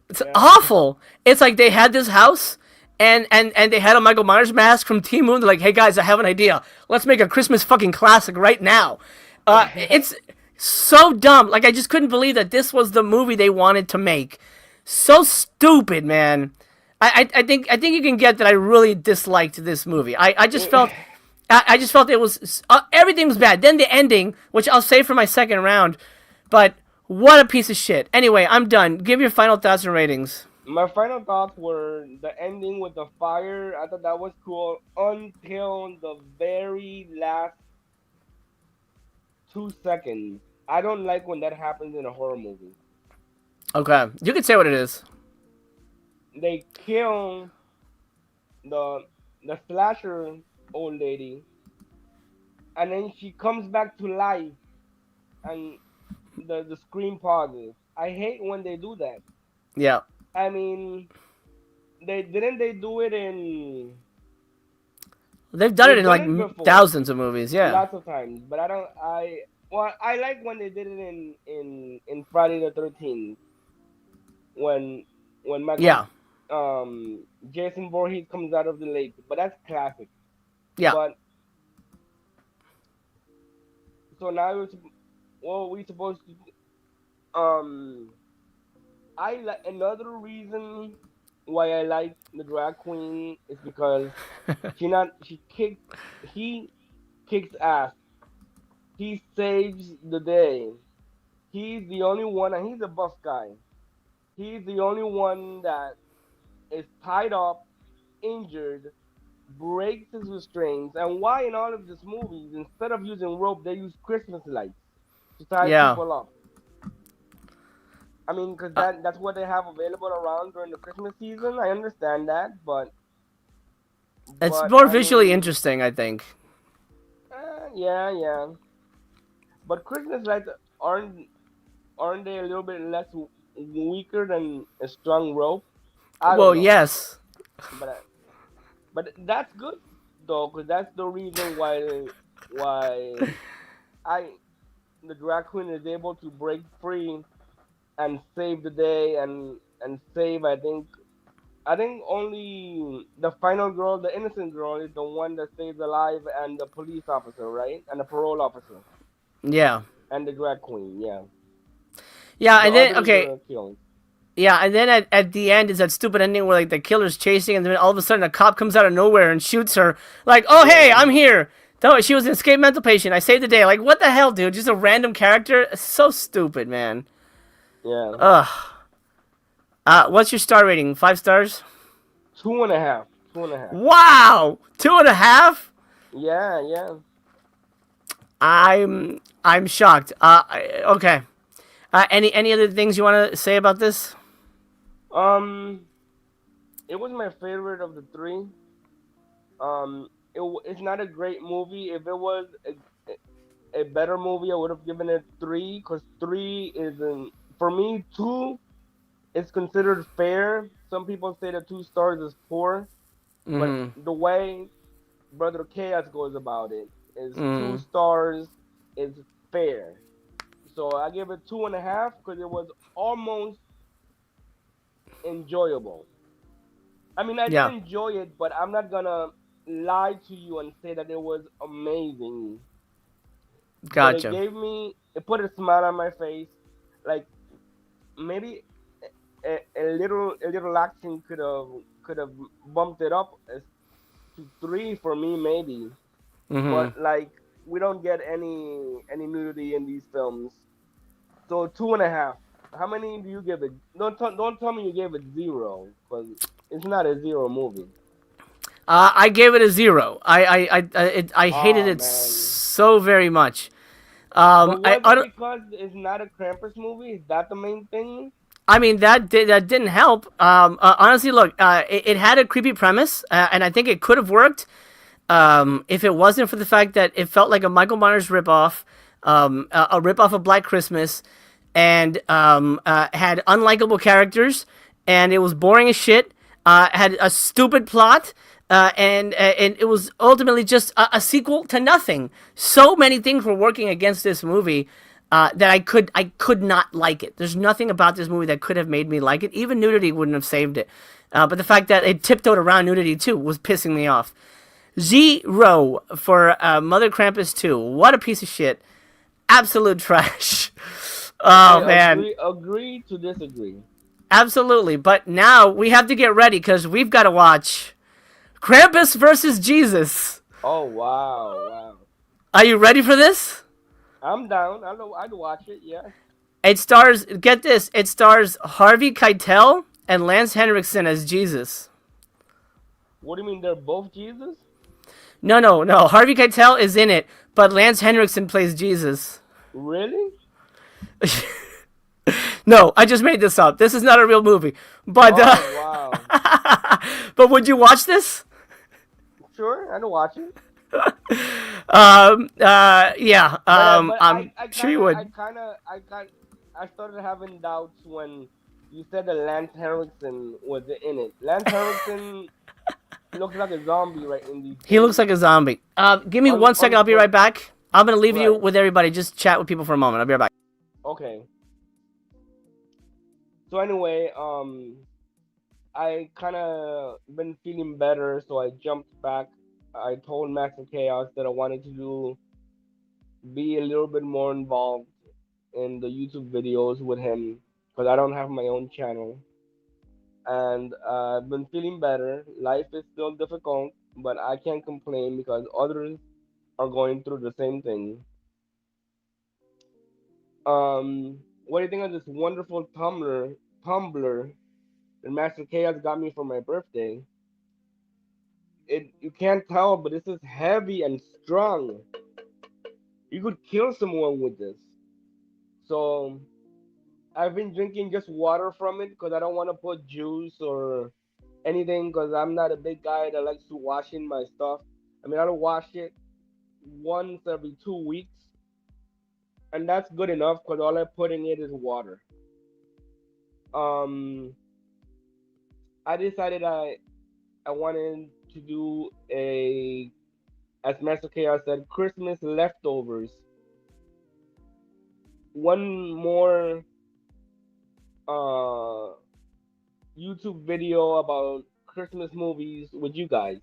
S3: It's
S4: Yeah.
S3: awful. It's like they had this house, and they had a Michael Myers mask from Team Moon. They're like, "Hey guys, I have an idea. Let's make a Christmas fucking classic right now." It's so dumb. Like, I just couldn't believe that this was the movie they wanted to make. So stupid, man. I think you can get that I really disliked this movie. I just felt I just felt it was everything was bad. Then the ending, which I'll save for my second round, but what a piece of shit. Anyway, I'm done. Give your final thoughts and ratings.
S4: My final thoughts were the ending with the fire. I thought that was cool until the very last 2 seconds. I don't like when that happens in a horror movie.
S3: Okay, you can say what it is.
S4: They kill the slasher old lady, and then she comes back to life, and the screen pauses. I hate when they do that.
S3: Yeah,
S4: I mean, they do it in
S3: they've done it
S4: they've
S3: in
S4: done
S3: like
S4: it before
S3: thousands of movies. Yeah,
S4: lots of times, but I don't. I like when they did it in Friday the 13th when Michael
S3: yeah,
S4: Jason Voorhees comes out of the lake, but that's classic.
S3: yeah.
S4: But so now what we supposed to I like another reason why I like the drag queen is because he kicks ass. He saves the day. He's the only one, and he's a buff guy. He's the only one that is tied up, injured, breaks his restraints. And why in all of these movies, instead of using rope, they use Christmas lights to tie
S3: Yeah.
S4: people up? I mean, because that's what they have available around during the Christmas season. I understand that,
S3: It's
S4: but
S3: more
S4: I
S3: visually
S4: mean,
S3: interesting, I think.
S4: yeah. But Christmas lights aren't they a little bit less weaker than a strong rope? I don't
S3: Well,
S4: know,
S3: yes.
S4: but that's good though, because that's the reason why I the drag queen is able to break free and save the day and save. I think only the final girl, the innocent girl, is the one that stays alive, and the police officer, right, and the parole officer
S3: Yeah.
S4: and the drag queen. Yeah,
S3: Yeah,
S4: the
S3: and then
S4: others
S3: okay,
S4: are killed.
S3: yeah, and then at the end is that stupid ending where like the killer's chasing, and then all of a sudden a cop comes out of nowhere and shoots her. Like, "Oh hey,
S4: Yeah,
S3: I'm here." No, she was an escaped mental patient. I saved the day. Like, what the hell, dude? Just a random character. It's so stupid, man.
S4: yeah.
S3: Ugh. What's your star rating? 5 stars?
S4: 2.5. 2.5.
S3: Wow, 2.5.
S4: Yeah, yeah.
S3: I'm shocked. Okay. Any other things you want to say about this?
S4: Um, it was my favorite of the three. It's not a great movie. If it was a better movie, I would have given it three, because three isn't, for me. Two is considered fair. Some people say that 2 stars is poor, but
S3: Mm-hmm.
S4: the way Brother Chaos goes about it is two
S3: Mm.
S4: stars is fair. So I give it 2.5 because it was almost enjoyable. I mean, I did
S3: Yeah.
S4: enjoy it, but I'm not gonna lie to you and say that it was amazing. But
S3: Gotcha.
S4: it put a smile on my face. Like, maybe a little action could have bumped it up to three for me, maybe.
S3: Mm-hmm.
S4: But like, we don't get any nudity in these films. So 2.5. How many do you give it? Don't tell me you gave it zero, because it's not a zero movie.
S3: I gave it a 0. I hated
S4: Oh
S3: it
S4: man.
S3: so very much.
S4: But was it because it's not a Krampus movie? Is that the main thing?
S3: I mean, that didn't help. Honestly, look, it had a creepy premise, and I think it could have worked if it wasn't for the fact that it felt like a Michael Myers ripoff, a ripoff of Black Christmas, and had unlikable characters, and it was boring as shit. Had a stupid plot, and it was ultimately just a sequel to nothing. So many things were working against this movie. That I could not like it. There's nothing about this movie that could have made me like it. Even nudity wouldn't have saved it. But the fact that it tiptoed around nudity too was pissing me off. 0 for Mother Krampus 2. What a piece of shit. Absolute trash.
S4: I
S3: Oh man.
S4: agree to disagree.
S3: Absolutely. But now we have to get ready because we've got to watch Krampus versus Jesus.
S4: Oh wow, wow.
S3: Are you ready for this?
S4: I'm down. I know I'd watch it. Yeah.
S3: It stars, get this, it stars Harvey Keitel and Lance Henriksen as Jesus.
S4: What do you mean they're both Jesus?
S3: No, no, no. Harvey Keitel is in it, but Lance Henriksen plays Jesus.
S4: Really?
S3: No, I just made this up. This is not a real movie. But
S4: Oh wow.
S3: but would you watch this?
S4: Sure, I'd watch it.
S3: Yeah.
S4: But
S3: I'm
S4: I
S3: sure you
S4: kind of,
S3: would.
S4: I started having doubts when you said that Lance Henriksen was in it. Lance Henriksen looks like a zombie right in these
S3: He looks
S4: days.
S3: like a zombie. Give me one second. I'll be right back. I'm gonna leave you
S4: Right.
S3: with everybody. Just chat with people for a moment. I'll be right back.
S4: Okay. So anyway, I kind of been feeling better, so I jumped back. I told Master Chaos that I wanted to be a little bit more involved in the YouTube videos with him, because I don't have my own channel. And I've been feeling better. Life is still difficult, but I can't complain because others are going through the same thing. What do you think of this wonderful tumbler that Master Chaos got me for my birthday? You can't tell, but this is heavy and strong. You could kill someone with this. So I've been drinking just water from it because I don't want to put juice or anything, because I'm not a big guy that likes to wash in my stuff. I mean, I'll wash it once every 2 weeks, and that's good enough because all I put in it is water. Um, I decided I wanted to do as Master Chaos said, Christmas leftovers. One more uh YouTube video about Christmas movies with you guys,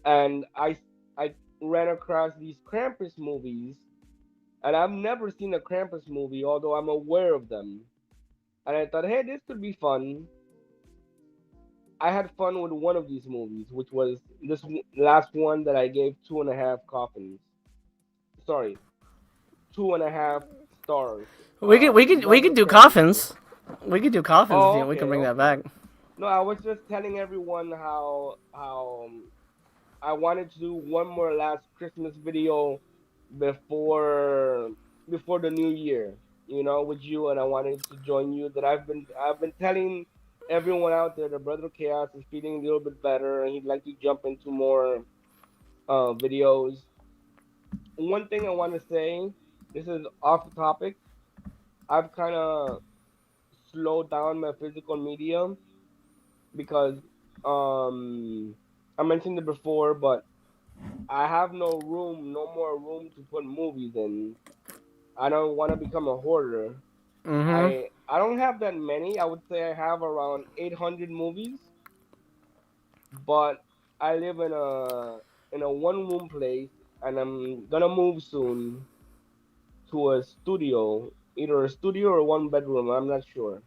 S4: and I ran across these Krampus movies, and I've never seen a Krampus movie, although I'm aware of them. And I thought, hey, this could be fun. I had fun with one of these movies, which was this last one that I gave 2.5 coffins. Sorry, 2.5 stars.
S3: We could
S4: Mother
S3: do
S4: Krampus 2.
S3: coffins. We could do coffins if
S4: Oh,
S3: you. We can
S4: okay,
S3: bring that back.
S4: okay. No, I was just telling everyone how I wanted to do one more last Christmas video before before the new year, with you, and I wanted to join you. That I've been telling everyone out there that Brother Chaos is feeling a little bit better, and he'd like to jump into more videos. One thing I want to say, this is off topic. I've kind of slowed down my physical media because I mentioned it before, but I have no more room to put movies in. I don't want to become a hoarder.
S3: Mm-hmm.
S4: I don't have that many. I would say I have around 800 movies, but I live in a one room place, and I'm gonna move soon to a studio, either a studio or one bedroom. I'm not sure,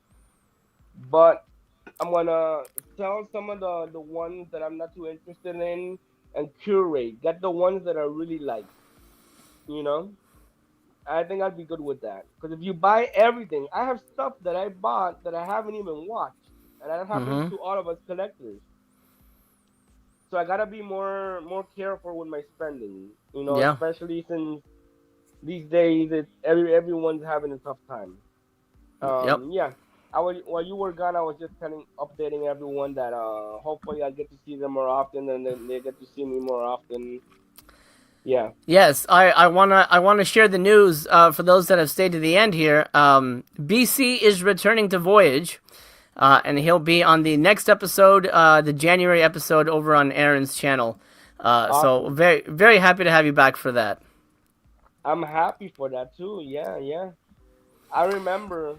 S4: but I'm gonna sell some of the ones that I'm not too interested in and curate. Get the ones that I really like. You know, I think I'd be good with that. Because if you buy everything, I have stuff that I bought that I haven't even watched, and that happens
S3: Mm-hmm.
S4: to all of us collectors. So I gotta be more careful with my spending.
S3: Yeah.
S4: Especially since these days everyone's having a tough time.
S3: Yep.
S4: Yeah. While you were gone, I was just updating everyone that hopefully I get to see them more often, and then they get to see me more often. Yeah.
S3: Yes, I wanna share the news for those that have stayed to the end here. BC is returning to Voyage, and he'll be on the next episode, the January episode over on Aaron's channel. So
S4: Awesome.
S3: very very happy to have you back for that.
S4: I'm happy for that too. Yeah, yeah. I remember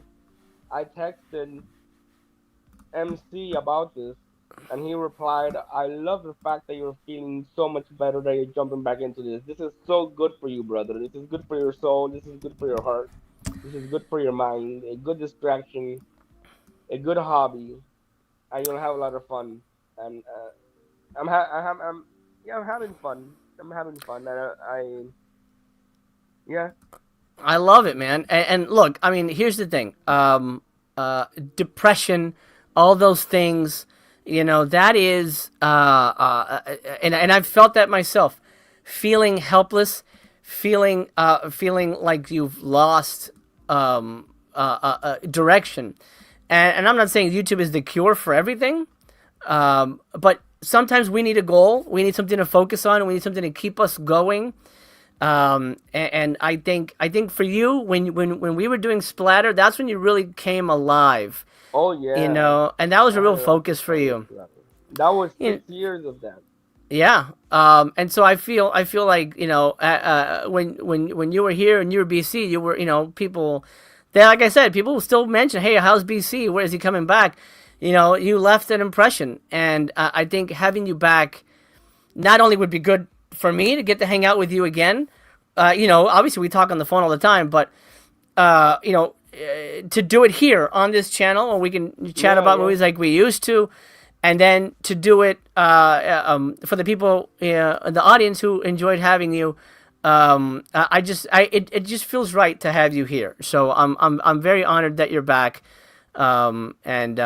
S4: I texted MC about this, and he replied, "I love the fact that you're feeling so much better that you're jumping back into this. This is so good for you, brother. This is good for your soul. This is good for your heart. This is good for your mind. A good distraction, a good hobby, and you'll have a lot of fun." And I'm having fun. I'm having fun, and yeah.
S3: I love it, man. And look, I mean, here's the thing. Depression, all those things, that is, and I've felt that myself, feeling helpless, feeling like you've lost direction. And I'm not saying YouTube is the cure for everything, but sometimes we need a goal. We need something to focus on. We need something to keep us going. And I think for you, when we were doing Splatter, that's when you really came alive,
S4: Oh yeah.
S3: and that was a
S4: I had
S3: real
S4: a lot of
S3: focus for
S4: fun with
S3: you.
S4: Slapping. That was
S3: You
S4: 6 years of that.
S3: Yeah. And so I feel like, when you were here and you were BC, you were, people that, like I said, people will still mention, hey, how's BC? Where is he coming back? You left an impression, and I think having you back not only would be good for me to get to hang out with you again. Obviously we talk on the phone all the time, but to do it here on this channel, where we can chat
S4: Yeah,
S3: about
S4: yeah.
S3: movies like we used to, and then to do it for the people in the audience who enjoyed having you. It just feels right to have you here. So I'm very honored that you're back. And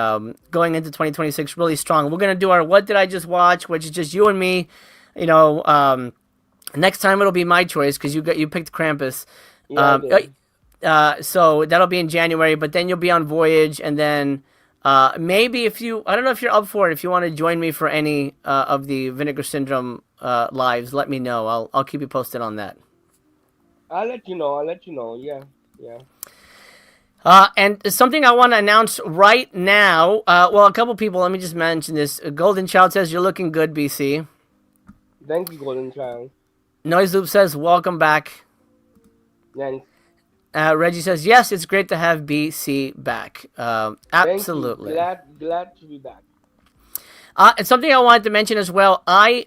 S3: going into 2026 really strong. We're gonna do our What Did I Just Watch, which is just you and me. You know, next time it'll be my choice because you picked Krampus.
S4: Yeah, I did.
S3: So that'll be in January, but then you'll be on Voyage, and then maybe I don't know if you're up for it. If you want to join me for any of the Vinegar Syndrome lives, let me know. I'll keep you posted on that.
S4: I'll let you know. I'll let you know. Yeah, yeah.
S3: And something I want to announce right now. Well, a couple people. Let me just mention this. Golden Child says you're looking good, BC.
S4: Thank you, Golden Child.
S3: Noise Loop says welcome back.
S4: Thanks.
S3: Reggie says yes, it's great to have BC back.
S4: Thank you.
S3: Absolutely.
S4: Glad to be back.
S3: And something I wanted to mention as well. I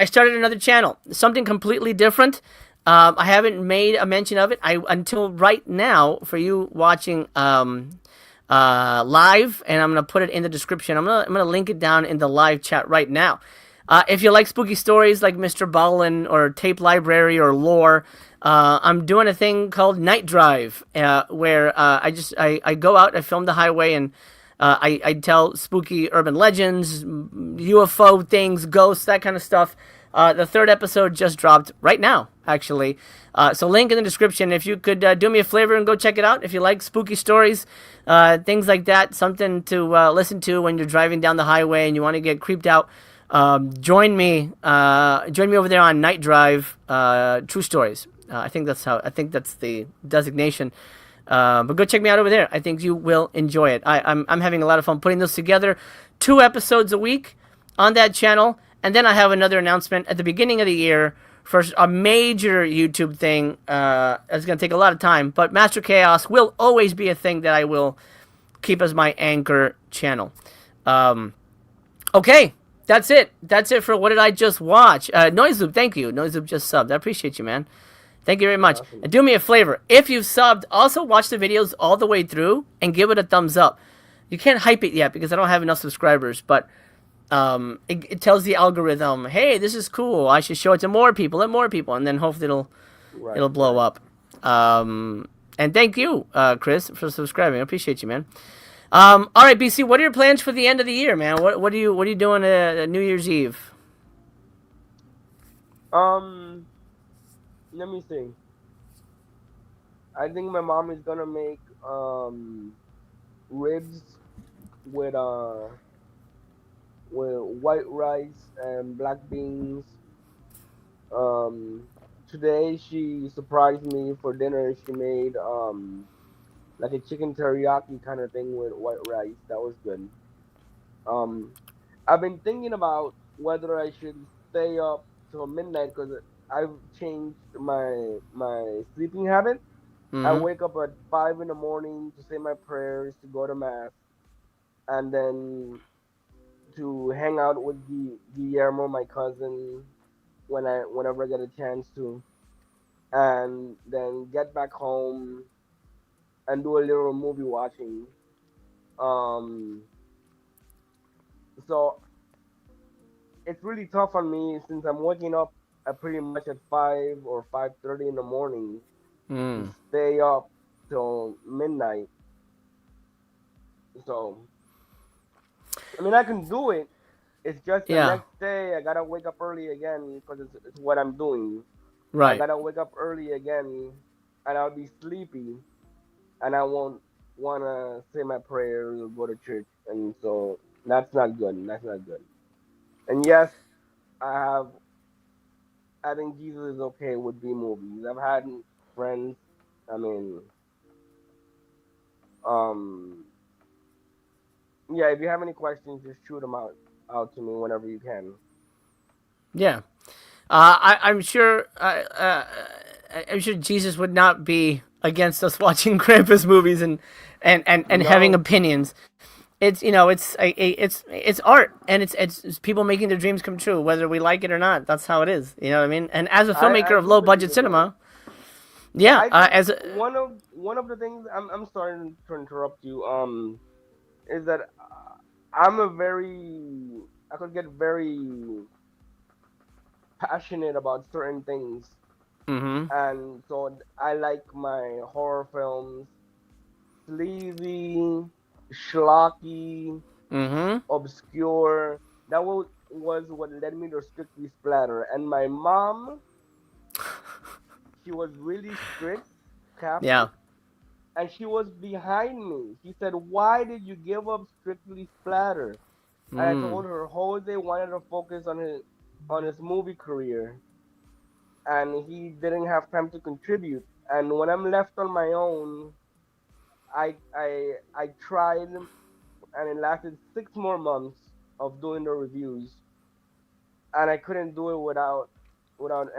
S3: started another channel, something completely different. I haven't made a mention of it until right now for you watching live, and I'm gonna put it in the description. I'm gonna link it down in the live chat right now. If you like spooky stories like Mr. Ballin or Tape Library or Lore, I'm doing a thing called Night Drive, where I go out, I film the highway, and I tell spooky urban legends, UFO things, ghosts, that kind of stuff. The third episode just dropped right now, actually. So link in the description. If you could do me a favor and go check it out. If you like spooky stories, things like that, something to listen to when you're driving down the highway and you want to get creeped out, join me. Join me over there on Night Drive. True Stories. I think that's the designation. But go check me out over there. I think you will enjoy it. I'm having a lot of fun putting this together. 2 episodes a week on that channel. And then I have another announcement at the beginning of the year for a major YouTube thing. It's going to take a lot of time. But Master Chaos will always be a thing that I will keep as my anchor channel. Okay. That's it. That's it for What Did I Just Watch? Noise Loop, thank you. Noise Loop just subbed. I appreciate you, man. Thank you very much.
S4: Awesome.
S3: And do me a favor. If you've subbed, also watch the videos all the way through and give it a thumbs up. You can't hype it yet because I don't have enough subscribers, but it tells the algorithm, hey, this is cool. I should show it to more people and more people, and then hopefully it'll blow up. And thank you, Chris, for subscribing. I appreciate you, man. All right, BC, what are your plans for the end of the year, man? What are you doing New Year's Eve?
S4: Let me see. I think my mom is gonna make ribs with white rice and black beans. Today she surprised me for dinner. She made like a chicken teriyaki kind of thing with white rice. That was good. I've been thinking about whether I should stay up till midnight because I've changed my sleeping habit. I
S3: Mm-hmm.
S4: wake up at 5 in the morning to say my prayers, to go to mass, and then to hang out with Guillermo, my cousin, whenever I get a chance to, and then get back home and do a little movie watching. Um, so it's really tough on me since I'm waking up at pretty much at 5 or 5:30 in the morning to
S3: Mm.
S4: stay up till midnight. So I mean I can do it. It's just the
S3: Yeah,
S4: next day I gotta wake up early again because it's what I'm doing. I
S3: right.
S4: gotta wake up early again, and I'll be sleepy, and I won't wanna say my prayers or go to church, and so that's not good. That's not good. And yes, I have. I think Jesus is okay with B movies. I've had friends. I mean, um, yeah. If you have any questions, just shoot them out to me whenever you can.
S3: Yeah. I'm sure. I'm sure Jesus would not be against us watching Krampus movies and having
S4: No,
S3: opinions. It's it's art, and it's people making their dreams come true, whether we like it or not. That's how it is. You know what I mean? And as a
S4: I
S3: filmmaker of
S4: do
S3: low
S4: believe
S3: budget
S4: in that.
S3: cinema, yeah,
S4: I think
S3: as a,
S4: one of the things I'm sorry to interrupt you. Is that I'm a very I could get very passionate about certain things,
S3: mm-hmm,
S4: and so I like my horror films sleazy, schlocky,
S3: mm-hmm,
S4: obscure. That was what led me to Strictly Splatter. And my mom, she was really strict
S3: yeah,
S4: Catholic, and she was behind me. She said, "Why did you give up Strictly Splatter?" And I
S3: mm,
S4: told her Jose wanted to focus on his movie career, and he didn't have time to contribute. And when I'm left on my own, I tried, and it lasted 6 more months of doing the reviews, and I couldn't do it without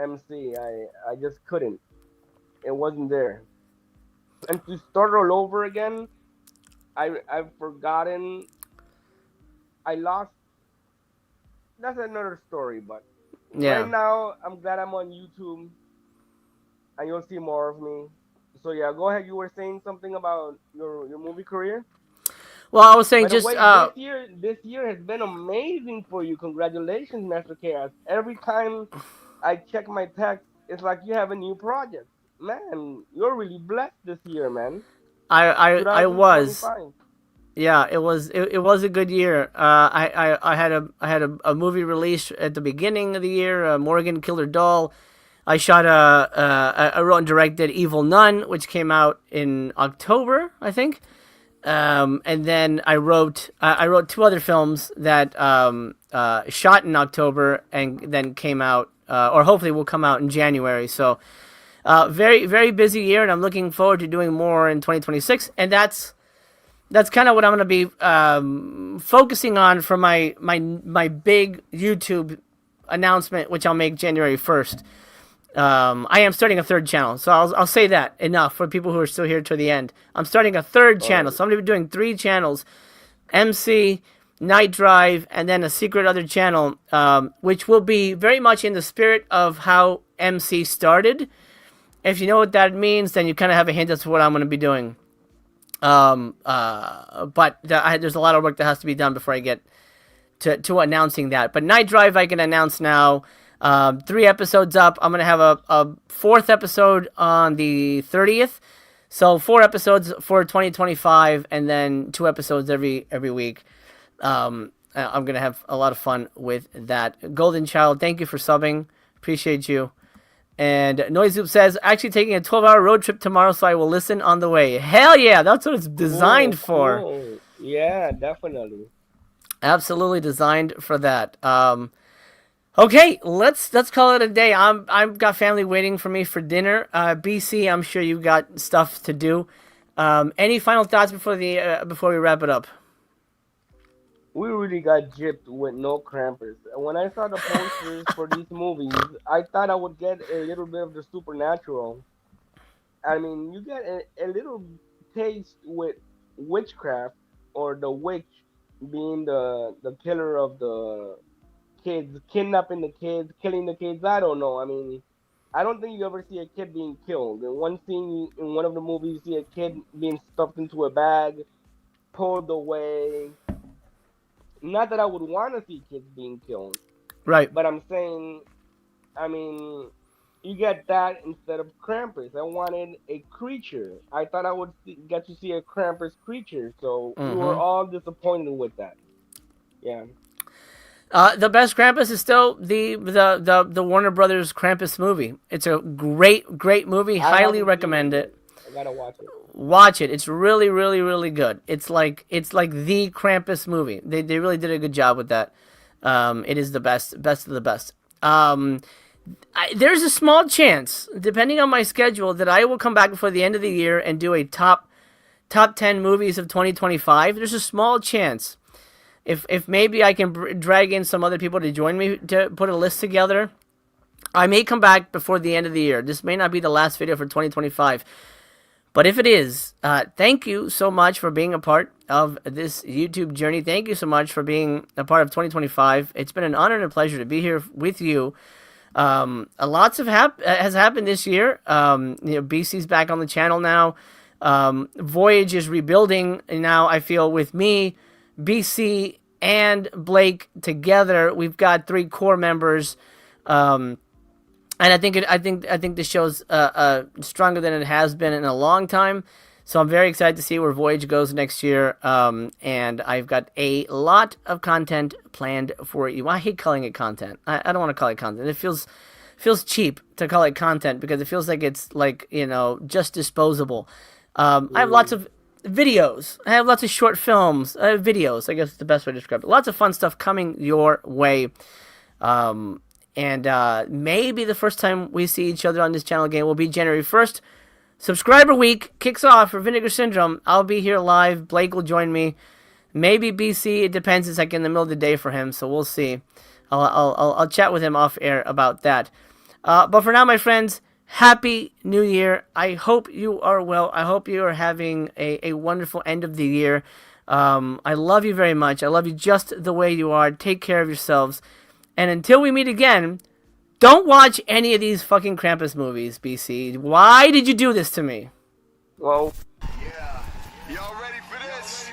S4: MC. I just couldn't. It wasn't there. And to start all over again, I've forgotten. I lost. That's another story. But right
S3: yeah.
S4: now, I'm glad I'm on YouTube, and you'll see more of me. So yeah, go ahead. You were saying something about your movie career.
S3: Well, I was saying
S4: By the
S3: just
S4: way, this year has been amazing for you. Congratulations, Master Chaos. Every time I check my text, it's like you have a new project. Man, you're really blessed this year, man.
S3: I was.
S4: 2025.
S3: Yeah, it was a good year. I had a movie release at the beginning of the year, Morgan Killer Doll. I shot I wrote and directed Evil Nun, which came out in October, I think. And then I wrote two other films that shot in October and then came out, or hopefully will come out in January. So very, very busy year, and I'm looking forward to doing more in 2026. And that's kind of what I'm going to be focusing on for my big YouTube announcement, which I'll make January 1st. I am starting a third channel, so I'll say that enough for people who are still here to the end. I'm starting a third channel, so I'm going to be doing 3 channels: MC, Night Drive, and then a secret other channel, which will be very much in the spirit of how MC started. If you know what that means, then you kind of have a hint as to what I'm going to be doing. But there's a lot of work that has to be done before I get to announcing that. But Night Drive I can announce now. 3 episodes up. I'm going to have a 4th episode on the 30th. So 4 episodes for 2025, and then 2 episodes every week. I'm going to have a lot of fun with that. Golden Child, thank you for subbing. Appreciate you. And Noiseloop says, actually taking a 12-hour road trip tomorrow, so I will listen on the way. Hell yeah, that's what it's designed for.
S4: Cool. Yeah, definitely.
S3: Absolutely designed for that. Okay, let's call it a day. I've got family waiting for me for dinner. BC, I'm sure you've got stuff to do. Any final thoughts before we wrap it up?
S4: We really got gypped with no Krampus. When I saw the posters for these movies, I thought I would get a little bit of the supernatural. I mean, you get a little taste with witchcraft, or the witch being the killer of the kids, kidnapping the kids, killing the kids. I don't know. I mean, I don't think you ever see a kid being killed. In one scene in one of the movies, you see a kid being stuffed into a bag, pulled away. Not that I would want to see kids being killed.
S3: Right.
S4: But I'm saying, I mean, you get that instead of Krampus. I wanted a creature. I thought I would get to see a Krampus creature. So we were all disappointed with that. Yeah.
S3: The best Krampus is still the Warner Brothers Krampus movie. It's a great movie. Highly recommend it.
S4: I gotta watch it.
S3: Watch it. It's really, really, really good. It's like the Krampus movie. They really did a good job with that. It is the best of the best. There's a small chance, depending on my schedule, that I will come back before the end of the year and do a top 10 movies of 2025. There's a small chance. If maybe I can drag in some other people to join me to put a list together, I may come back before the end of the year. This may not be the last video for 2025. But if it is, thank you so much for being a part of this YouTube journey. Thank you so much for being a part of 2025. It's been an honor and a pleasure to be here with you. Lots has happened this year. BC's back on the channel now. Voyage is rebuilding now. I feel with me, BC, and Blake together, we've got 3 core members. And I think this show's stronger than it has been in a long time. So I'm very excited to see where Voyage goes next year. And I've got a lot of content planned for you. I hate calling it content. I don't want to call it content. It feels cheap to call it content because it feels like it's just disposable. I have lots of videos. I have lots of short films. Videos, I guess is the best way to describe it. Lots of fun stuff coming your way. And maybe the first time we see each other on this channel again will be January 1st. Subscriber week kicks off for Vinegar Syndrome. I'll be here live. Blake will join me. Maybe BC. It depends. It's like in the middle of the day for him, so we'll see. I'll chat with him off air about that. But for now, my friends, Happy New Year. I hope you are well. I hope you are having a wonderful end of the year. I love you very much. I love you just the way you are. Take care of yourselves. And until we meet again, don't watch any of these fucking Krampus movies, BC. Why did you do this to me?
S4: Well,
S1: yeah. Y'all ready for this?